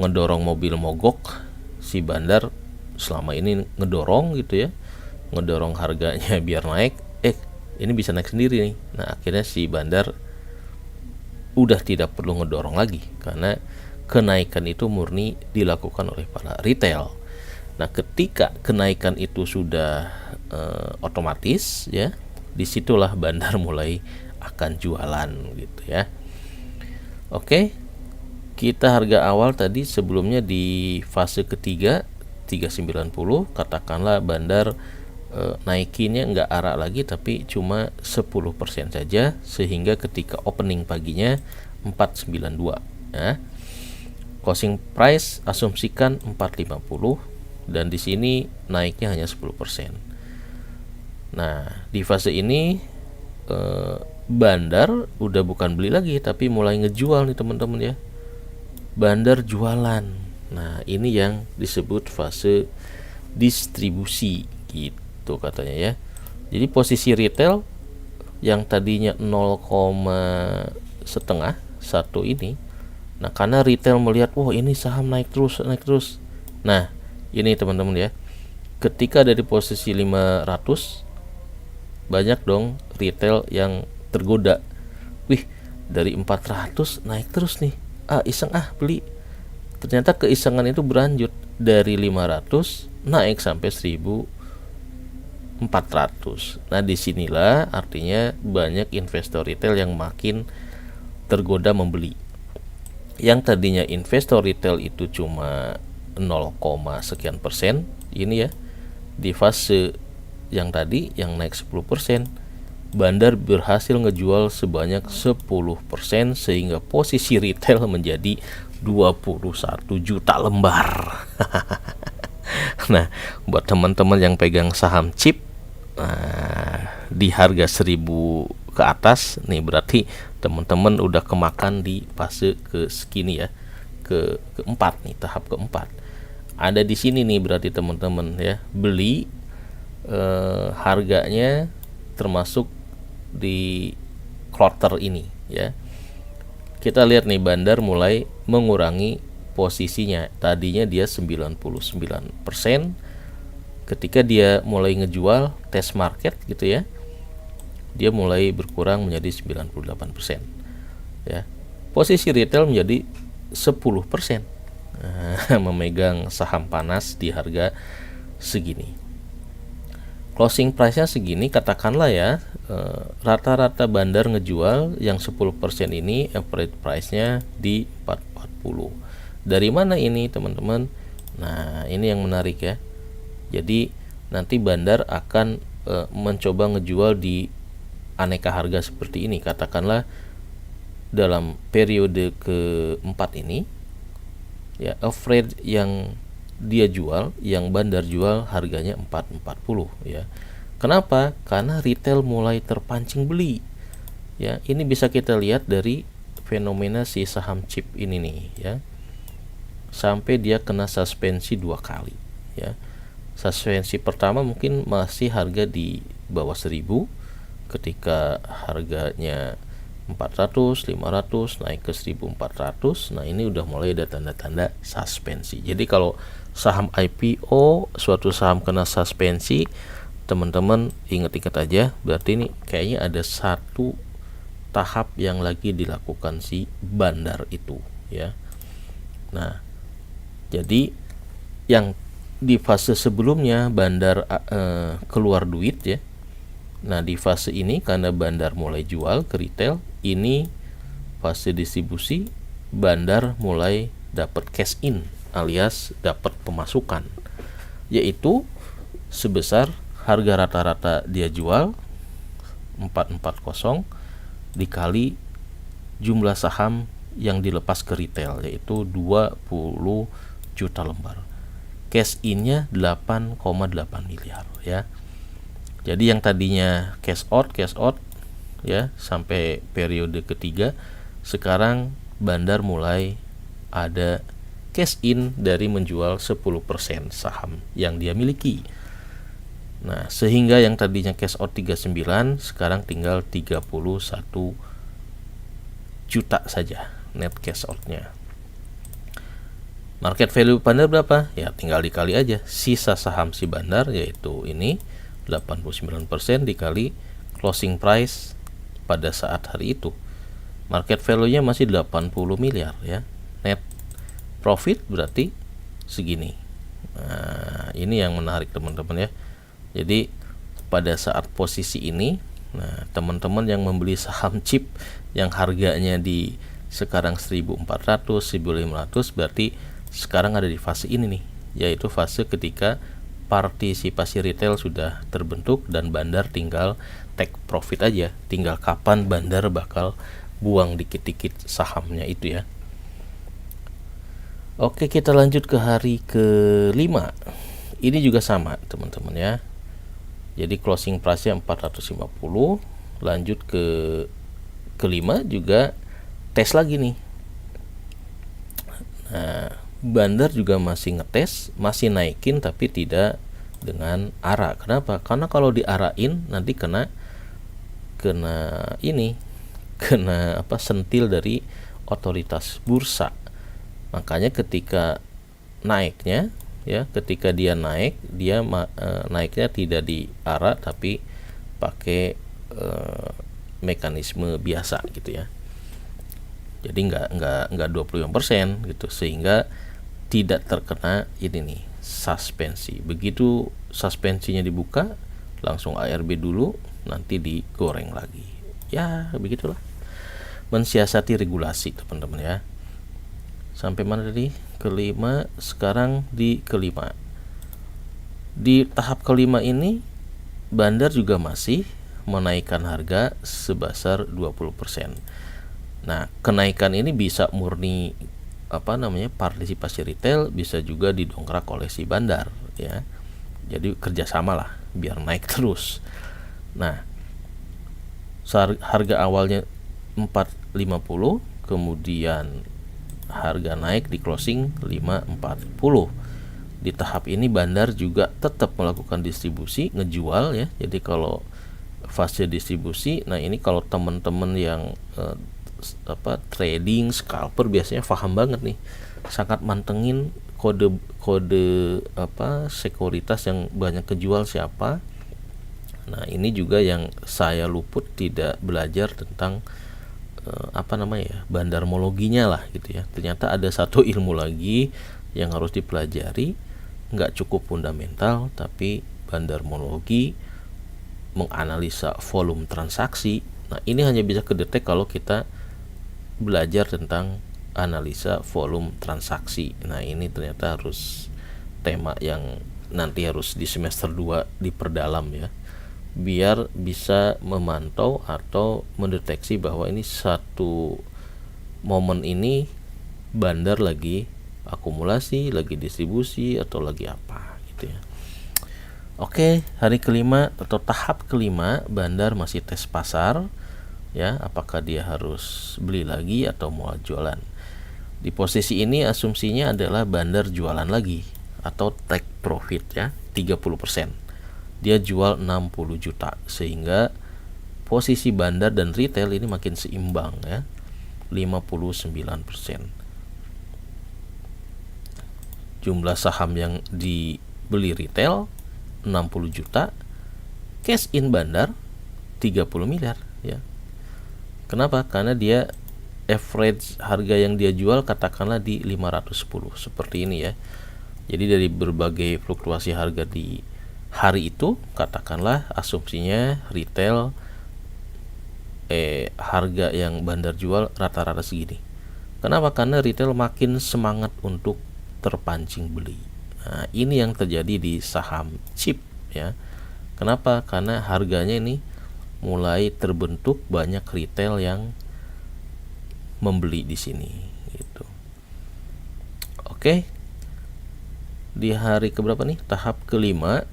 ngedorong mobil mogok, si bandar selama ini ngedorong gitu ya, ngedorong harganya biar naik, ini bisa naik sendiri nih. Nah, akhirnya si bandar udah tidak perlu ngedorong lagi karena kenaikan itu murni dilakukan oleh para retail. Nah, ketika kenaikan itu sudah otomatis ya, disitulah bandar mulai akan jualan gitu ya. Oke, kita harga awal tadi sebelumnya di fase ketiga 390, katakanlah bandar naikinnya nggak arah lagi tapi cuma 10% saja, sehingga ketika opening paginya 492 ya. Closing price asumsikan 450 dan di sini naiknya hanya 10%. Nah, di fase ini bandar udah bukan beli lagi tapi mulai ngejual nih teman-teman ya. Bandar jualan. Nah, ini yang disebut fase distribusi gitu katanya ya. Jadi posisi retail yang tadinya 0,5 1 ini, nah karena retail melihat wah ini saham naik terus. Nah, ini teman-teman ya, ketika ada di posisi 500, banyak dong retail yang tergoda. Wih, dari 400 naik terus nih, iseng beli. Ternyata keisengan itu berlanjut dari 500 naik sampai 1400. Nah, disinilah artinya banyak investor retail yang makin tergoda membeli. Yang tadinya investor retail itu cuma 0, sekian persen, ini ya, di fase yang tadi yang naik 10%, bandar berhasil ngejual sebanyak 10% sehingga posisi retail menjadi 21 juta lembar. Nah, buat teman-teman yang pegang saham chip di harga 1000 ke atas nih, berarti teman-teman udah kemakan di fase ke segini ya, keempat nih, tahap keempat. Ada di sini nih berarti teman-teman ya, beli harganya termasuk di quarter ini ya. Kita lihat nih, bandar mulai mengurangi posisinya. Tadinya dia 99%, ketika dia mulai ngejual test market gitu ya, dia mulai berkurang menjadi 98% ya. Posisi retail menjadi 10%, memegang saham panas di harga segini. Closing price-nya segini, katakanlah ya, rata-rata bandar ngejual yang 10% ini average price-nya di 440. Dari mana ini teman-teman? Nah, ini yang menarik ya. Jadi nanti bandar akan mencoba ngejual di aneka harga seperti ini. Katakanlah dalam periode keempat ini ya, average yang dia jual, yang bandar jual harganya 440 ya. Kenapa? Karena retail mulai terpancing beli ya. Ini bisa kita lihat dari fenomena si saham chip ini nih ya. sampai dia kena suspensi 2 kali ya. Suspensi pertama mungkin masih harga di bawah 1000, ketika harganya 400, 500 naik ke 1400. Nah, ini udah mulai ada tanda-tanda suspensi. Jadi kalau saham IPO, suatu saham kena suspensi, teman-teman ingat-ingat aja, berarti ini kayaknya ada satu tahap yang lagi dilakukan si bandar itu ya. Nah, jadi yang di fase sebelumnya bandar keluar duit ya. Nah, di fase ini karena bandar mulai jual ke retail, ini fase distribusi, bandar mulai dapat cash in alias dapat pemasukan, yaitu sebesar harga rata-rata dia jual 440 dikali jumlah saham yang dilepas ke retail, yaitu 20 juta lembar. Cash in-nya 8,8 miliar ya. Jadi yang tadinya cash out ya sampai periode ketiga, sekarang bandar mulai ada cash in dari menjual 10% saham yang dia miliki. Nah, sehingga yang tadinya cash out 39 sekarang tinggal 31 juta saja net cash out-nya. Market value bandar berapa? Ya tinggal dikali aja sisa saham si bandar, yaitu ini 89% dikali closing price pada saat hari itu. Market value-nya masih 80 miliar ya. Net profit berarti segini. Nah, ini yang menarik teman-teman ya. Jadi pada saat posisi ini, nah teman-teman yang membeli saham chip yang harganya di sekarang 1400, 1500, berarti sekarang ada di fase ini nih, yaitu fase ketika partisipasi retail sudah terbentuk dan bandar tinggal take profit aja, tinggal kapan bandar bakal buang dikit-dikit sahamnya itu ya. Oke, kita lanjut ke hari ke-5. Ini juga sama teman-teman ya. Jadi closing price-nya 450, lanjut ke-5 juga tes lagi nih. Nah, bandar juga masih ngetes, masih naikin tapi tidak dengan ARA. Kenapa? Karena kalau diarain nanti kena sentil dari otoritas bursa. Makanya ketika naiknya ya, ketika dia naik, dia naiknya tidak di ARA tapi pakai mekanisme biasa gitu ya. Jadi nggak 25% gitu, sehingga tidak terkena ini nih suspensi. Begitu suspensinya dibuka, langsung ARB dulu, nanti digoreng lagi. Ya begitulah, mensiasati regulasi teman-teman ya. Sampai mana tadi? Kelima. Sekarang di kelima. Di tahap kelima ini bandar juga masih menaikkan harga sebesar 20%. Nah, kenaikan ini bisa murni partisipasi retail, bisa juga didongkrak oleh si bandar ya. Jadi kerjasama lah biar naik terus. Nah, harga awalnya 450, kemudian harga naik di closing 540. Di tahap ini bandar juga tetap melakukan distribusi, ngejual ya. Jadi kalau fase distribusi, nah ini kalau teman-teman yang trading scalper biasanya paham banget nih, sangat mantengin kode sekuritas yang banyak kejual siapa. Nah, ini juga yang saya luput, tidak belajar tentang bandarmologinya lah gitu ya. Ternyata ada satu ilmu lagi yang harus dipelajari, nggak cukup fundamental, tapi bandarmologi, menganalisa volume transaksi. Nah, ini hanya bisa kedetek kalau kita belajar tentang analisa volume transaksi. Nah, ini ternyata harus tema yang nanti harus di semester 2 diperdalam ya, biar bisa memantau atau mendeteksi bahwa ini satu momen ini bandar lagi akumulasi, lagi distribusi, atau lagi apa gitu ya. Oke, hari kelima atau tahap kelima, bandar masih tes pasar ya, apakah dia harus beli lagi atau mau jualan. Di posisi ini asumsinya adalah bandar jualan lagi atau take profit ya, 30%. Dia jual 60 juta sehingga posisi bandar dan retail ini makin seimbang ya, 59%. Jumlah saham yang dibeli retail 60 juta, cash in bandar 30 miliar ya. Kenapa? Karena dia average harga yang dia jual katakanlah di 510 seperti ini ya. Jadi dari berbagai fluktuasi harga di hari itu, katakanlah asumsinya retail harga yang bandar jual rata-rata segini. Kenapa? Karena retail makin semangat untuk terpancing beli. Nah, ini yang terjadi di saham chip ya. Kenapa? Karena harganya ini mulai terbentuk banyak retail yang membeli di sini gitu. Oke. Di hari keberapa nih? Tahap kelima,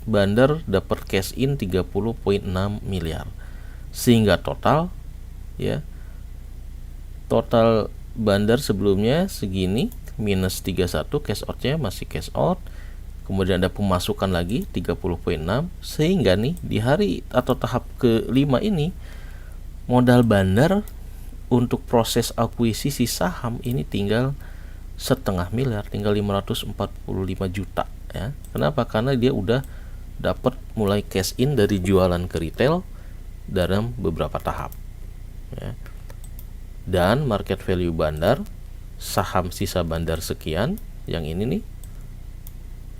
bandar dapat cash in 30.6 miliar. Sehingga total ya, total bandar sebelumnya segini minus 31, cash outnya masih cash out, kemudian ada pemasukan lagi 30.6, sehingga nih di hari atau tahap kelima ini modal bandar untuk proses akuisisi saham ini tinggal setengah miliar, tinggal 545 juta ya. Kenapa? Karena dia udah dapat mulai cash in dari jualan ke retail dalam beberapa tahap ya. Dan market value bandar, saham sisa bandar sekian, yang ini nih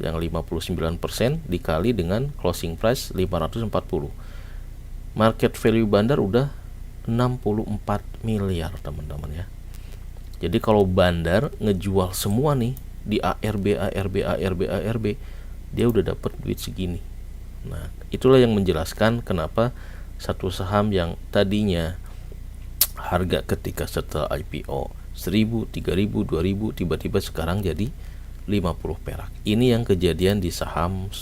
yang 59% dikali dengan closing price 540, market value bandar udah 64 miliar teman-teman ya. Jadi kalau bandar ngejual semua nih di ARB, dia udah dapat duit segini. Nah, itulah yang menjelaskan kenapa satu saham yang tadinya harga ketika setelah IPO 1.000, 3.000, 2.000 tiba-tiba sekarang jadi 50 perak. Ini yang kejadian di saham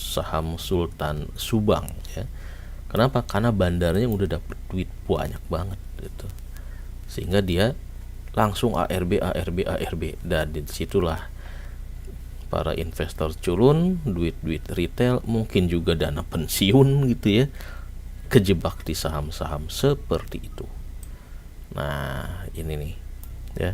Sultan Subang ya. Kenapa? Karena bandarnya udah dapat duit banyak banget gitu. Sehingga dia langsung ARB dan disitulah para investor culun, duit-duit retail, mungkin juga dana pensiun gitu ya, kejebak di saham-saham seperti itu. Nah, ini nih ya.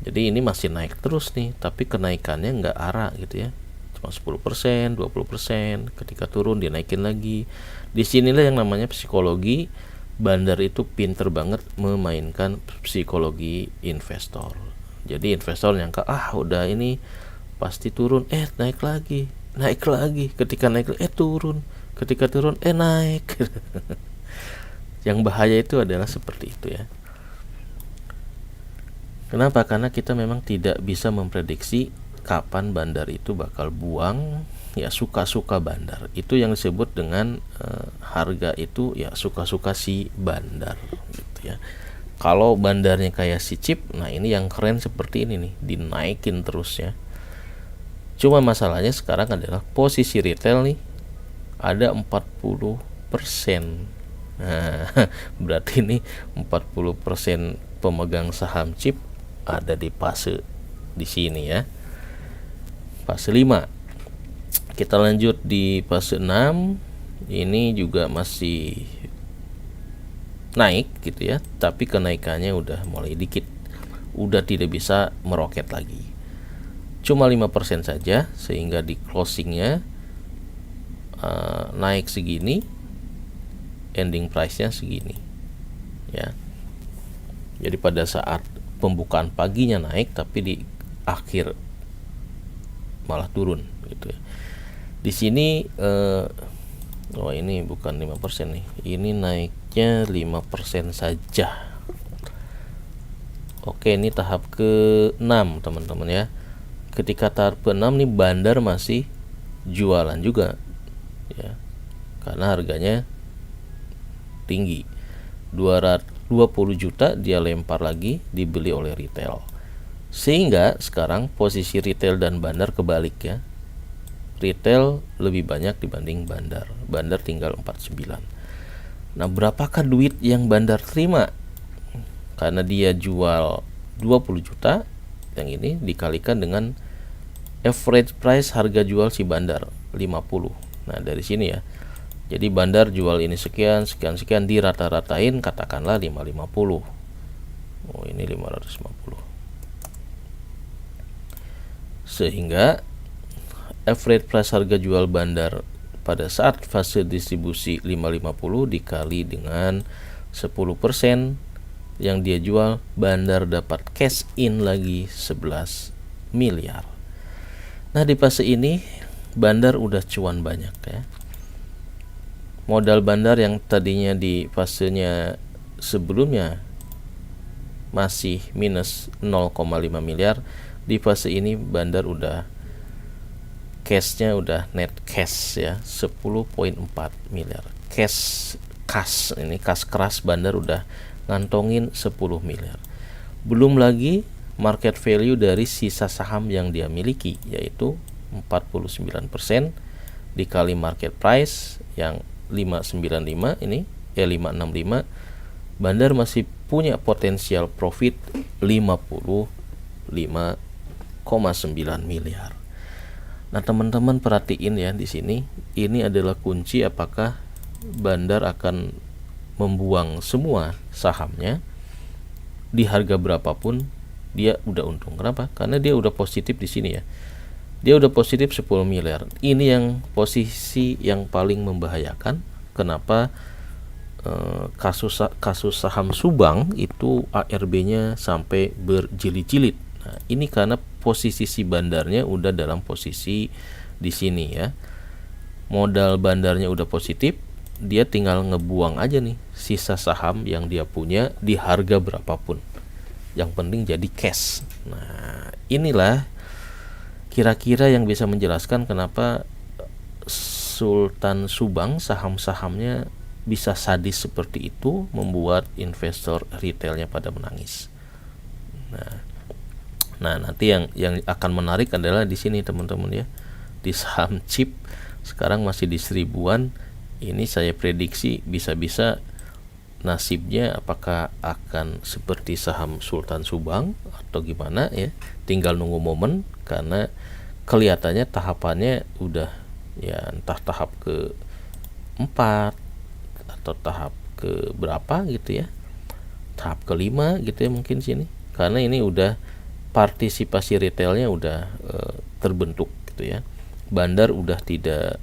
Jadi ini masih naik terus nih, tapi kenaikannya nggak arah gitu ya. Cuma 10%, 20%, ketika turun dinaikin lagi. Disinilah yang namanya psikologi. Bandar itu pinter banget memainkan psikologi investor. Jadi investor nyangka, udah ini pasti turun, naik lagi. Ketika naik, turun. Ketika turun, naik. Yang bahaya itu adalah seperti itu ya. Kenapa? Karena kita memang tidak bisa memprediksi kapan bandar itu bakal buang, ya suka-suka bandar. Itu yang disebut dengan harga itu ya suka-suka si bandar gitu ya. Kalau bandarnya kayak si chip, nah ini yang keren seperti ini nih, dinaikin terus ya. Cuma masalahnya sekarang adalah posisi retail nih ada 40%. Nah, berarti ini 40% pemegang saham chip ada di fase di sini ya. Fase 5. Kita lanjut di fase 6. Ini juga masih naik gitu ya, tapi kenaikannya udah mulai dikit. Udah tidak bisa meroket lagi. Cuma 5% saja, sehingga di closingnya naik segini, ending price-nya segini ya. Jadi pada saat pembukaan paginya naik, tapi di akhir malah turun gitu ya. Di sini ini bukan 5% nih. Ini naiknya 5% saja. Oke, ini tahap ke-6 teman-teman ya. Ketika tahap ke-6 nih bandar masih jualan juga ya. Karena harganya tinggi, 220 juta dia lempar lagi, dibeli oleh retail. Sehingga sekarang posisi retail dan bandar kebalik ya. Retail lebih banyak dibanding bandar. Bandar tinggal 49. Nah, berapakah duit yang bandar terima? Karena dia jual 20 juta, yang ini dikalikan dengan average price harga jual si bandar 50. Nah dari sini ya, jadi bandar jual ini sekian dirata-ratain, katakanlah 550. Oh ini 550. Sehingga average price harga jual bandar pada saat fase distribusi 550 dikali dengan 10% yang dia jual, bandar dapat cash in lagi 11 miliar. Nah di fase ini bandar udah cuan banyak ya. Modal bandar yang tadinya di fasenya sebelumnya masih minus 0,5 miliar, di fase ini bandar udah cashnya udah net cash ya 10,4 miliar. Cash ini kas keras bandar udah ngantongin 10 miliar. Belum lagi market value dari sisa saham yang dia miliki, yaitu 49% dikali market price yang 595 ini 565, bandar masih punya potensial profit 55,9 miliar. Nah, teman-teman perhatiin ya di sini, ini adalah kunci apakah bandar akan membuang semua sahamnya di harga berapapun dia udah untung. Kenapa? Karena dia udah positif di sini ya. Dia udah positif 10 miliar. Ini yang posisi yang paling membahayakan. Kenapa? Kasus saham Subang itu ARB-nya sampai berjilid-jilid. Nah, ini karena posisi si bandarnya udah dalam posisi di sini ya. Modal bandarnya udah positif, dia tinggal ngebuang aja nih sisa saham yang dia punya di harga berapapun. Yang penting jadi cash. Nah, inilah kira-kira yang bisa menjelaskan kenapa Sultan Subang saham-sahamnya bisa sadis seperti itu, membuat investor retailnya pada menangis. Nah, nanti yang akan menarik adalah di sini teman-teman ya. Di saham chip sekarang masih di 1000-an. Ini saya prediksi bisa-bisa nasibnya apakah akan seperti saham Sultan Subang atau gimana ya. Tinggal nunggu momen, karena kelihatannya tahapannya udah ya entah tahap ke-4 atau tahap ke berapa gitu ya. Tahap ke-5 gitu ya mungkin sini. Karena ini udah partisipasi retailnya udah terbentuk gitu ya. Bandar udah tidak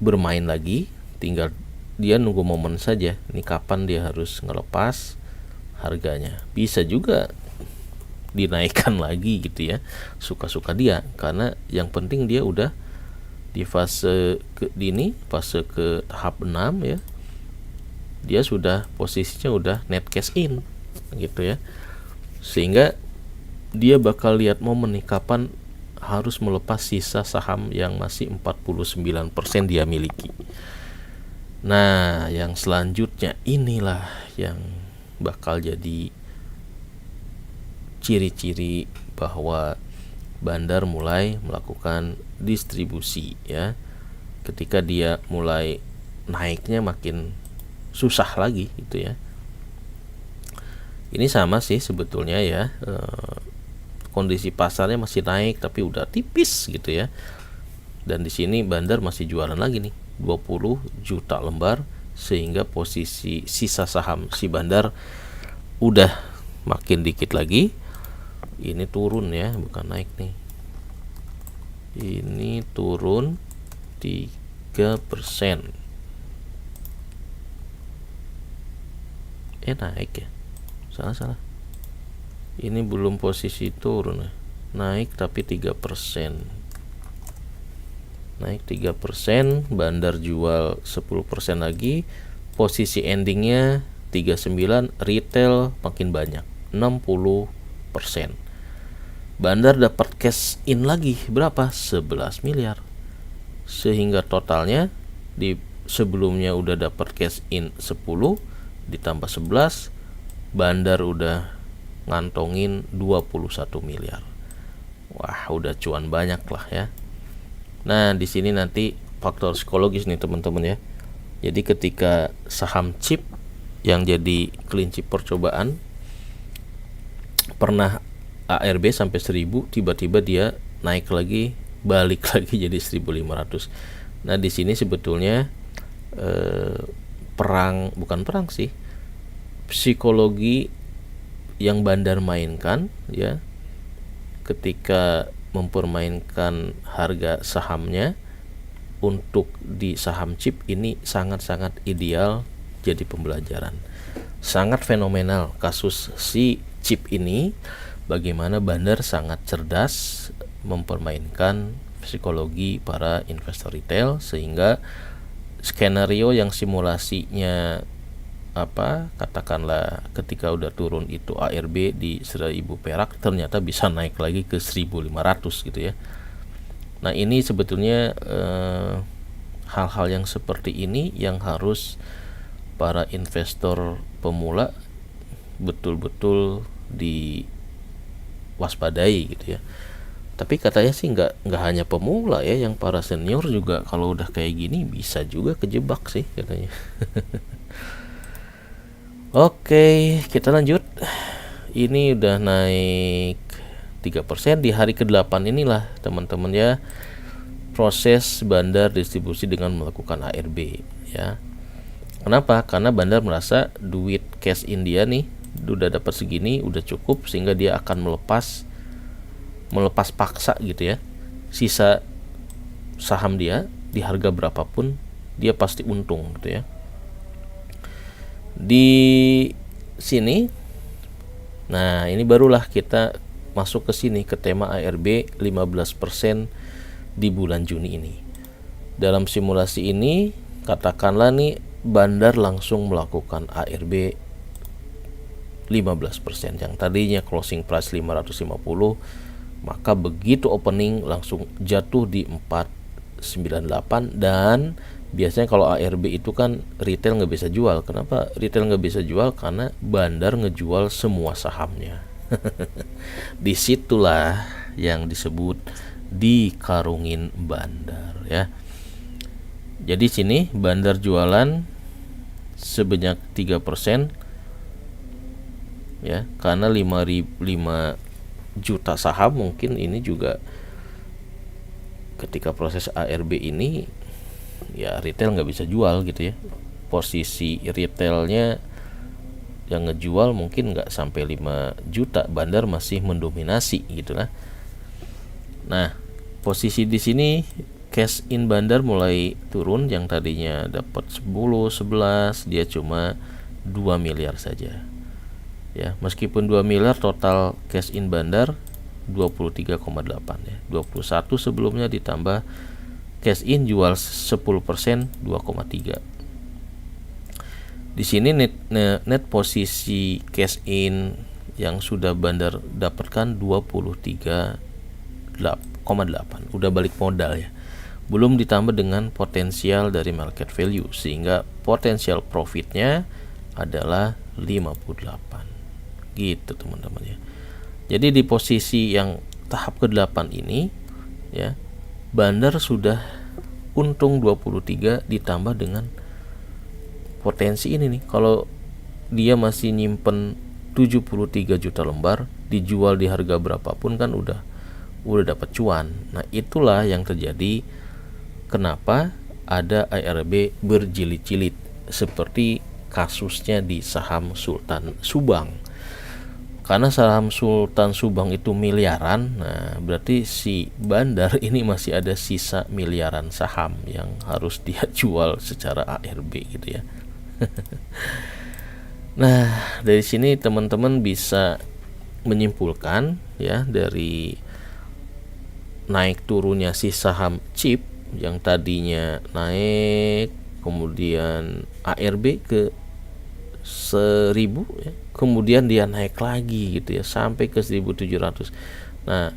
bermain lagi, tinggal dia nunggu momen saja. Ini kapan dia harus ngelepas harganya. Bisa juga dinaikkan lagi gitu ya, suka-suka dia, karena yang penting dia udah di fase fase ke tahap 6 ya. Dia sudah posisinya udah net cash in gitu ya. Sehingga dia bakal lihat momen nih kapan harus melepas sisa saham yang masih 49% dia miliki. Nah, yang selanjutnya inilah yang bakal jadi ciri-ciri bahwa bandar mulai melakukan distribusi ya. Ketika dia mulai naiknya makin susah lagi gitu ya. Ini sama sih sebetulnya ya, kondisi pasarnya masih naik tapi udah tipis gitu ya. Dan di sini bandar masih jualan lagi nih 20 juta lembar, sehingga posisi sisa saham si bandar udah makin dikit lagi. Ini turun ya, bukan naik nih. Ini turun 3%. Naik ya. Salah. Ini belum posisi turun ya. Naik tapi 3%. Naik 3%, bandar jual 10% lagi. Posisi endingnya 39, retail makin banyak 60%. Bandar dapat cash in lagi berapa? 11 miliar. Sehingga totalnya di sebelumnya udah dapat cash in 10 ditambah 11, bandar udah ngantongin 21 miliar. Wah, udah cuan banyak lah ya. Nah, di sini nanti faktor psikologis nih teman-teman ya. Jadi ketika saham chip yang jadi kelinci percobaan pernah ARB sampai 1000, tiba-tiba dia naik lagi, balik lagi jadi 1500. Nah, di sini sebetulnya bukan perang sih, psikologi yang Bandar mainkan ya, ketika mempermainkan harga sahamnya untuk di saham chip ini sangat-sangat ideal jadi pembelajaran. Sangat fenomenal kasus si chip ini, bagaimana Bandar sangat cerdas mempermainkan psikologi para investor retail, sehingga skenario yang simulasinya katakanlah ketika udah turun itu ARB di 1000 perak ternyata bisa naik lagi ke 1500 gitu ya. Nah, ini sebetulnya hal-hal yang seperti ini yang harus para investor pemula betul-betul diwaspadai gitu ya. Tapi katanya sih nggak hanya pemula ya, yang para senior juga kalau udah kayak gini bisa juga kejebak sih katanya. Oke, kita lanjut. Ini udah naik 3% di hari ke-8 inilah teman-teman ya. Proses Bandar distribusi dengan melakukan ARB ya. Kenapa? Karena Bandar merasa duit cash in dia nih udah dapat segini, udah cukup, sehingga dia akan melepas paksa gitu ya. Sisa saham dia di harga berapapun dia pasti untung gitu ya. Di sini, nah ini barulah kita masuk ke sini ke tema ARB 15% di bulan Juni ini. Dalam simulasi ini katakanlah nih Bandar langsung melakukan ARB 15%, yang tadinya closing price 550, maka begitu opening langsung jatuh di 498. Dan biasanya kalau ARB itu kan retail nggak bisa jual. Kenapa retail nggak bisa jual? Karena Bandar ngejual semua sahamnya. Disitulah yang disebut dikarungin Bandar ya. Jadi sini Bandar jualan sebanyak 3% ya, karena 5 juta saham mungkin ini juga ketika proses ARB ini ya retail nggak bisa jual gitu ya. Posisi retailnya yang ngejual mungkin nggak sampai 5 juta, Bandar masih mendominasi gitu lah. Nah, posisi di sini cash in Bandar mulai turun, yang tadinya dapat 10-11 dia cuma 2 miliar saja. Ya, meskipun 2 miliar total cash in Bandar 23,8 ya. 21 sebelumnya ditambah cash in jual 10% 2,3. Di sini net posisi cash in yang sudah Bandar dapatkan 23,8. Udah balik modal ya. Belum ditambah dengan potensial dari market value, sehingga potensial profitnya adalah 58 gitu teman-teman ya. Jadi di posisi yang tahap ke-8 ini ya, Bandar sudah untung 23 ditambah dengan potensi ini nih. Kalau dia masih nyimpen 73 juta lembar, dijual di harga berapapun kan udah dapat cuan. Nah, itulah yang terjadi kenapa ada ARB berjilid-jilid seperti kasusnya di saham Sultan Subang. Karena saham Sultan Subang itu miliaran, nah berarti si Bandar ini masih ada sisa miliaran saham yang harus dia jual secara ARB gitu ya. Nah, dari sini teman-teman bisa menyimpulkan ya, dari naik turunnya si saham chip yang tadinya naik, kemudian ARB ke 1000 ya, kemudian dia naik lagi gitu ya sampai ke 1700. Nah,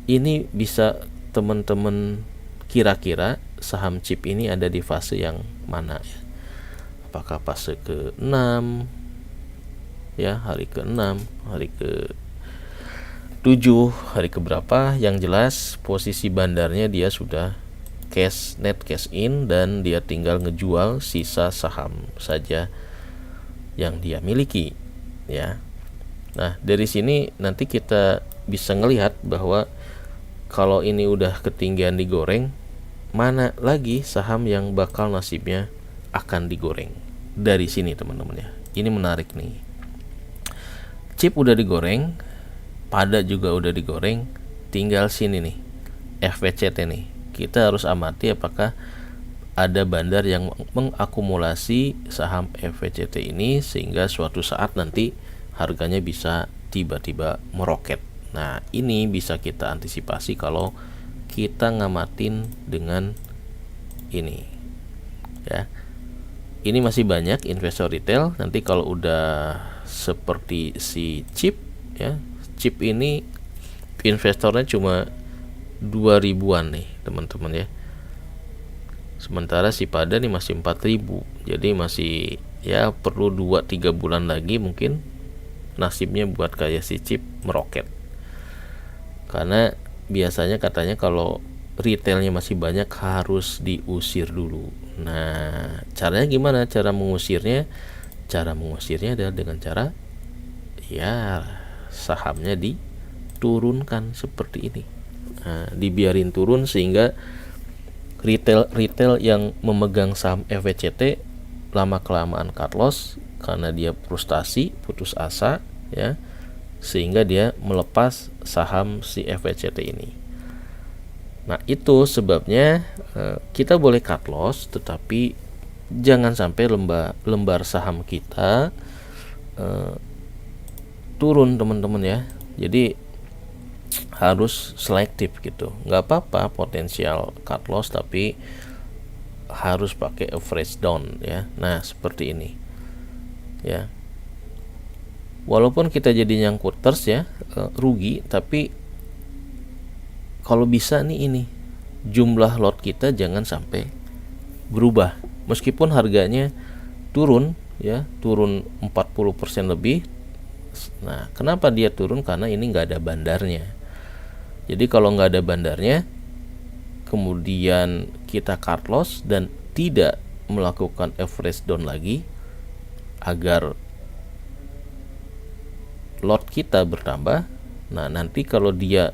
ini bisa teman-teman kira-kira saham chip ini ada di fase yang mana ya? Apakah fase ke-6 ya, hari ke-6, hari ke-7, hari keberapa? Yang jelas posisi Bandarnya dia sudah net cash in, dan dia tinggal ngejual sisa saham saja yang dia miliki ya. Nah, dari sini nanti kita bisa ngelihat bahwa kalau ini udah ketinggian digoreng, mana lagi saham yang bakal nasibnya akan digoreng. Dari sini teman-teman ya. Ini menarik nih. Chip udah digoreng, pada juga udah digoreng, tinggal sini nih, FVCT nih. Kita harus amati apakah ada bandar yang mengakumulasi saham FVCT ini sehingga suatu saat nanti harganya bisa tiba-tiba meroket. Nah, ini bisa kita antisipasi kalau kita ngamatin dengan ini. Ya. Ini masih banyak investor retail. Nanti kalau udah seperti si chip ya. Chip ini investornya cuma 2000-an nih, teman-teman ya. Sementara si pada nih masih 4000. Jadi masih ya perlu 2-3 bulan lagi mungkin nasibnya buat kayak si chip meroket. Karena biasanya katanya kalau retailnya masih banyak harus diusir dulu. Nah, caranya gimana? Cara mengusirnya adalah dengan cara ya sahamnya diturunkan seperti ini. Nah, dibiarin turun sehingga retail yang memegang saham FVCT lama kelamaan cut loss karena dia frustasi, putus asa ya, sehingga dia melepas saham si FVCT ini. Nah, itu sebabnya kita boleh cut loss, tetapi jangan sampai lembar saham kita turun teman-teman ya. Jadi harus selektif gitu. Nggak apa-apa potensial cut loss, tapi harus pakai average down ya. Nah, seperti ini ya. Walaupun kita jadi nyangkuters ya, rugi, tapi kalau bisa nih ini jumlah lot kita jangan sampai berubah meskipun harganya turun ya, turun 40% lebih. Nah, kenapa dia turun? Karena ini nggak ada bandarnya. Jadi kalau nggak ada bandarnya, kemudian kita cut loss dan tidak melakukan average down lagi agar lot kita bertambah. Nah, nanti kalau dia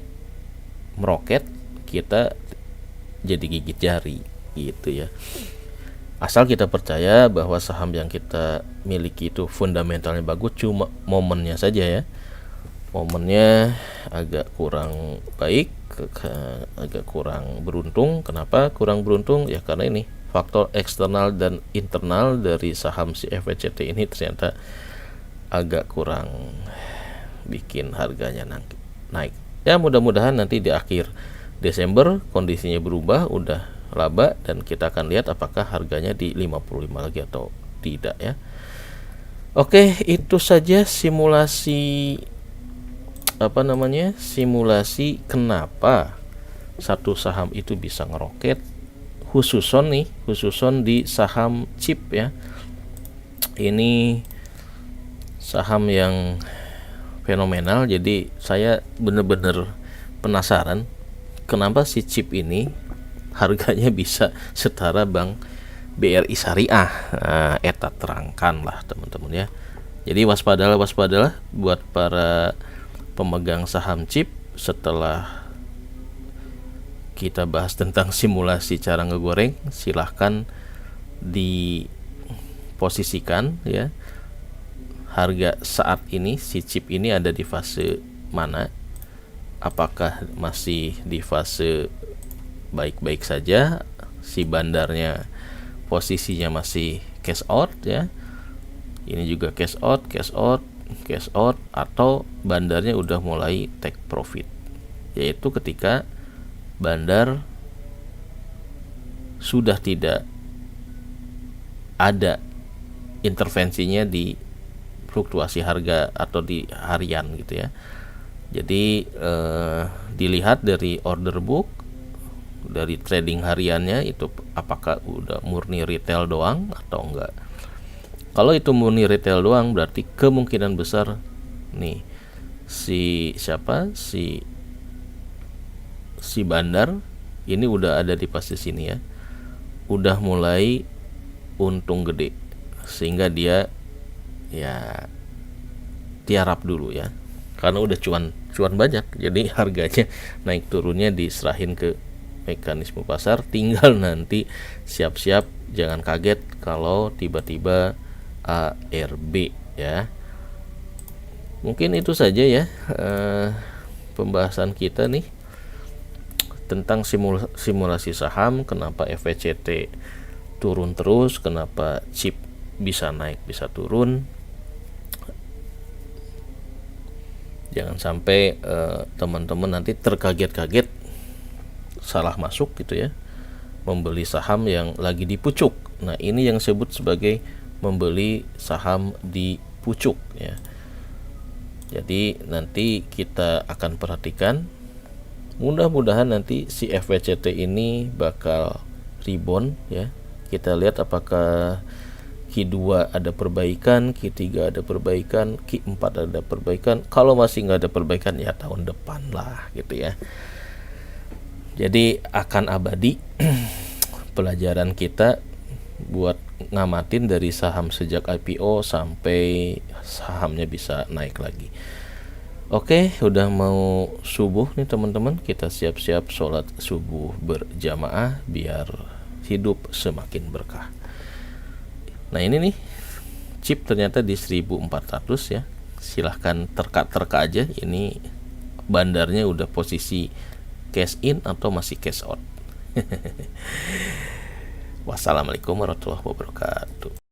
meroket, kita jadi gigit jari gitu ya. Asal kita percaya bahwa saham yang kita miliki itu fundamentalnya bagus, cuma momennya saja ya. Momennya agak kurang baik, agak kurang beruntung. Kenapa kurang beruntung? Ya karena ini faktor eksternal dan internal dari saham si FVCT ini ternyata agak kurang bikin harganya naik. Ya mudah-mudahan nanti di akhir Desember kondisinya berubah, udah laba, dan kita akan lihat apakah harganya di 55 lagi atau tidak ya. Oke, itu saja simulasi simulasi kenapa satu saham itu bisa ngeroket, khususon di saham chip ya. Ini saham yang fenomenal, jadi saya bener-bener penasaran kenapa si chip ini harganya bisa setara Bank BRI Syariah. Nah, eta terangkan lah teman-teman ya. Jadi waspadalah buat para pemegang saham chip. Setelah kita bahas tentang simulasi cara ngegoreng, silahkan diposisikan ya, harga saat ini si chip ini ada di fase mana. Apakah masih di fase baik-baik saja, si bandarnya posisinya masih cash out ya, ini juga cash out, atau bandarnya udah mulai take profit, yaitu ketika bandar sudah tidak ada intervensinya di fluktuasi harga atau di harian gitu ya. Jadi dilihat dari order book, dari trading hariannya itu apakah udah murni retail doang atau enggak. Kalau itu murni retail doang, berarti kemungkinan besar nih si bandar ini udah ada di posisi sini ya, udah mulai untung gede, sehingga dia ya tiarap dulu ya, karena udah cuan banyak, jadi harganya naik turunnya diserahin ke mekanisme pasar. Tinggal nanti siap-siap, jangan kaget kalau tiba-tiba ARB ya. Mungkin itu saja ya pembahasan kita nih tentang simulasi saham, kenapa FVCT turun terus, kenapa chip bisa naik bisa turun. Jangan sampai teman-teman nanti terkaget-kaget salah masuk gitu ya, membeli saham yang lagi di pucuk. Nah, ini yang disebut sebagai membeli saham di pucuk ya. Jadi nanti kita akan perhatikan, mudah-mudahan nanti si FVCT ini bakal rebound ya. Kita lihat apakah Q2 ada perbaikan, Q3 ada perbaikan, Q4 ada perbaikan. Kalau masih nggak ada perbaikan ya tahun depan lah gitu ya. Jadi akan abadi pelajaran kita buat ngamatin dari saham sejak IPO sampai sahamnya bisa naik lagi. Oke, udah mau subuh nih teman-teman, kita siap-siap sholat subuh berjamaah biar hidup semakin berkah. Nah, ini nih chip ternyata di 1400 ya. Silahkan terka aja, ini bandarnya udah posisi cash in atau masih cash out. Wassalamualaikum warahmatullahi wabarakatuh.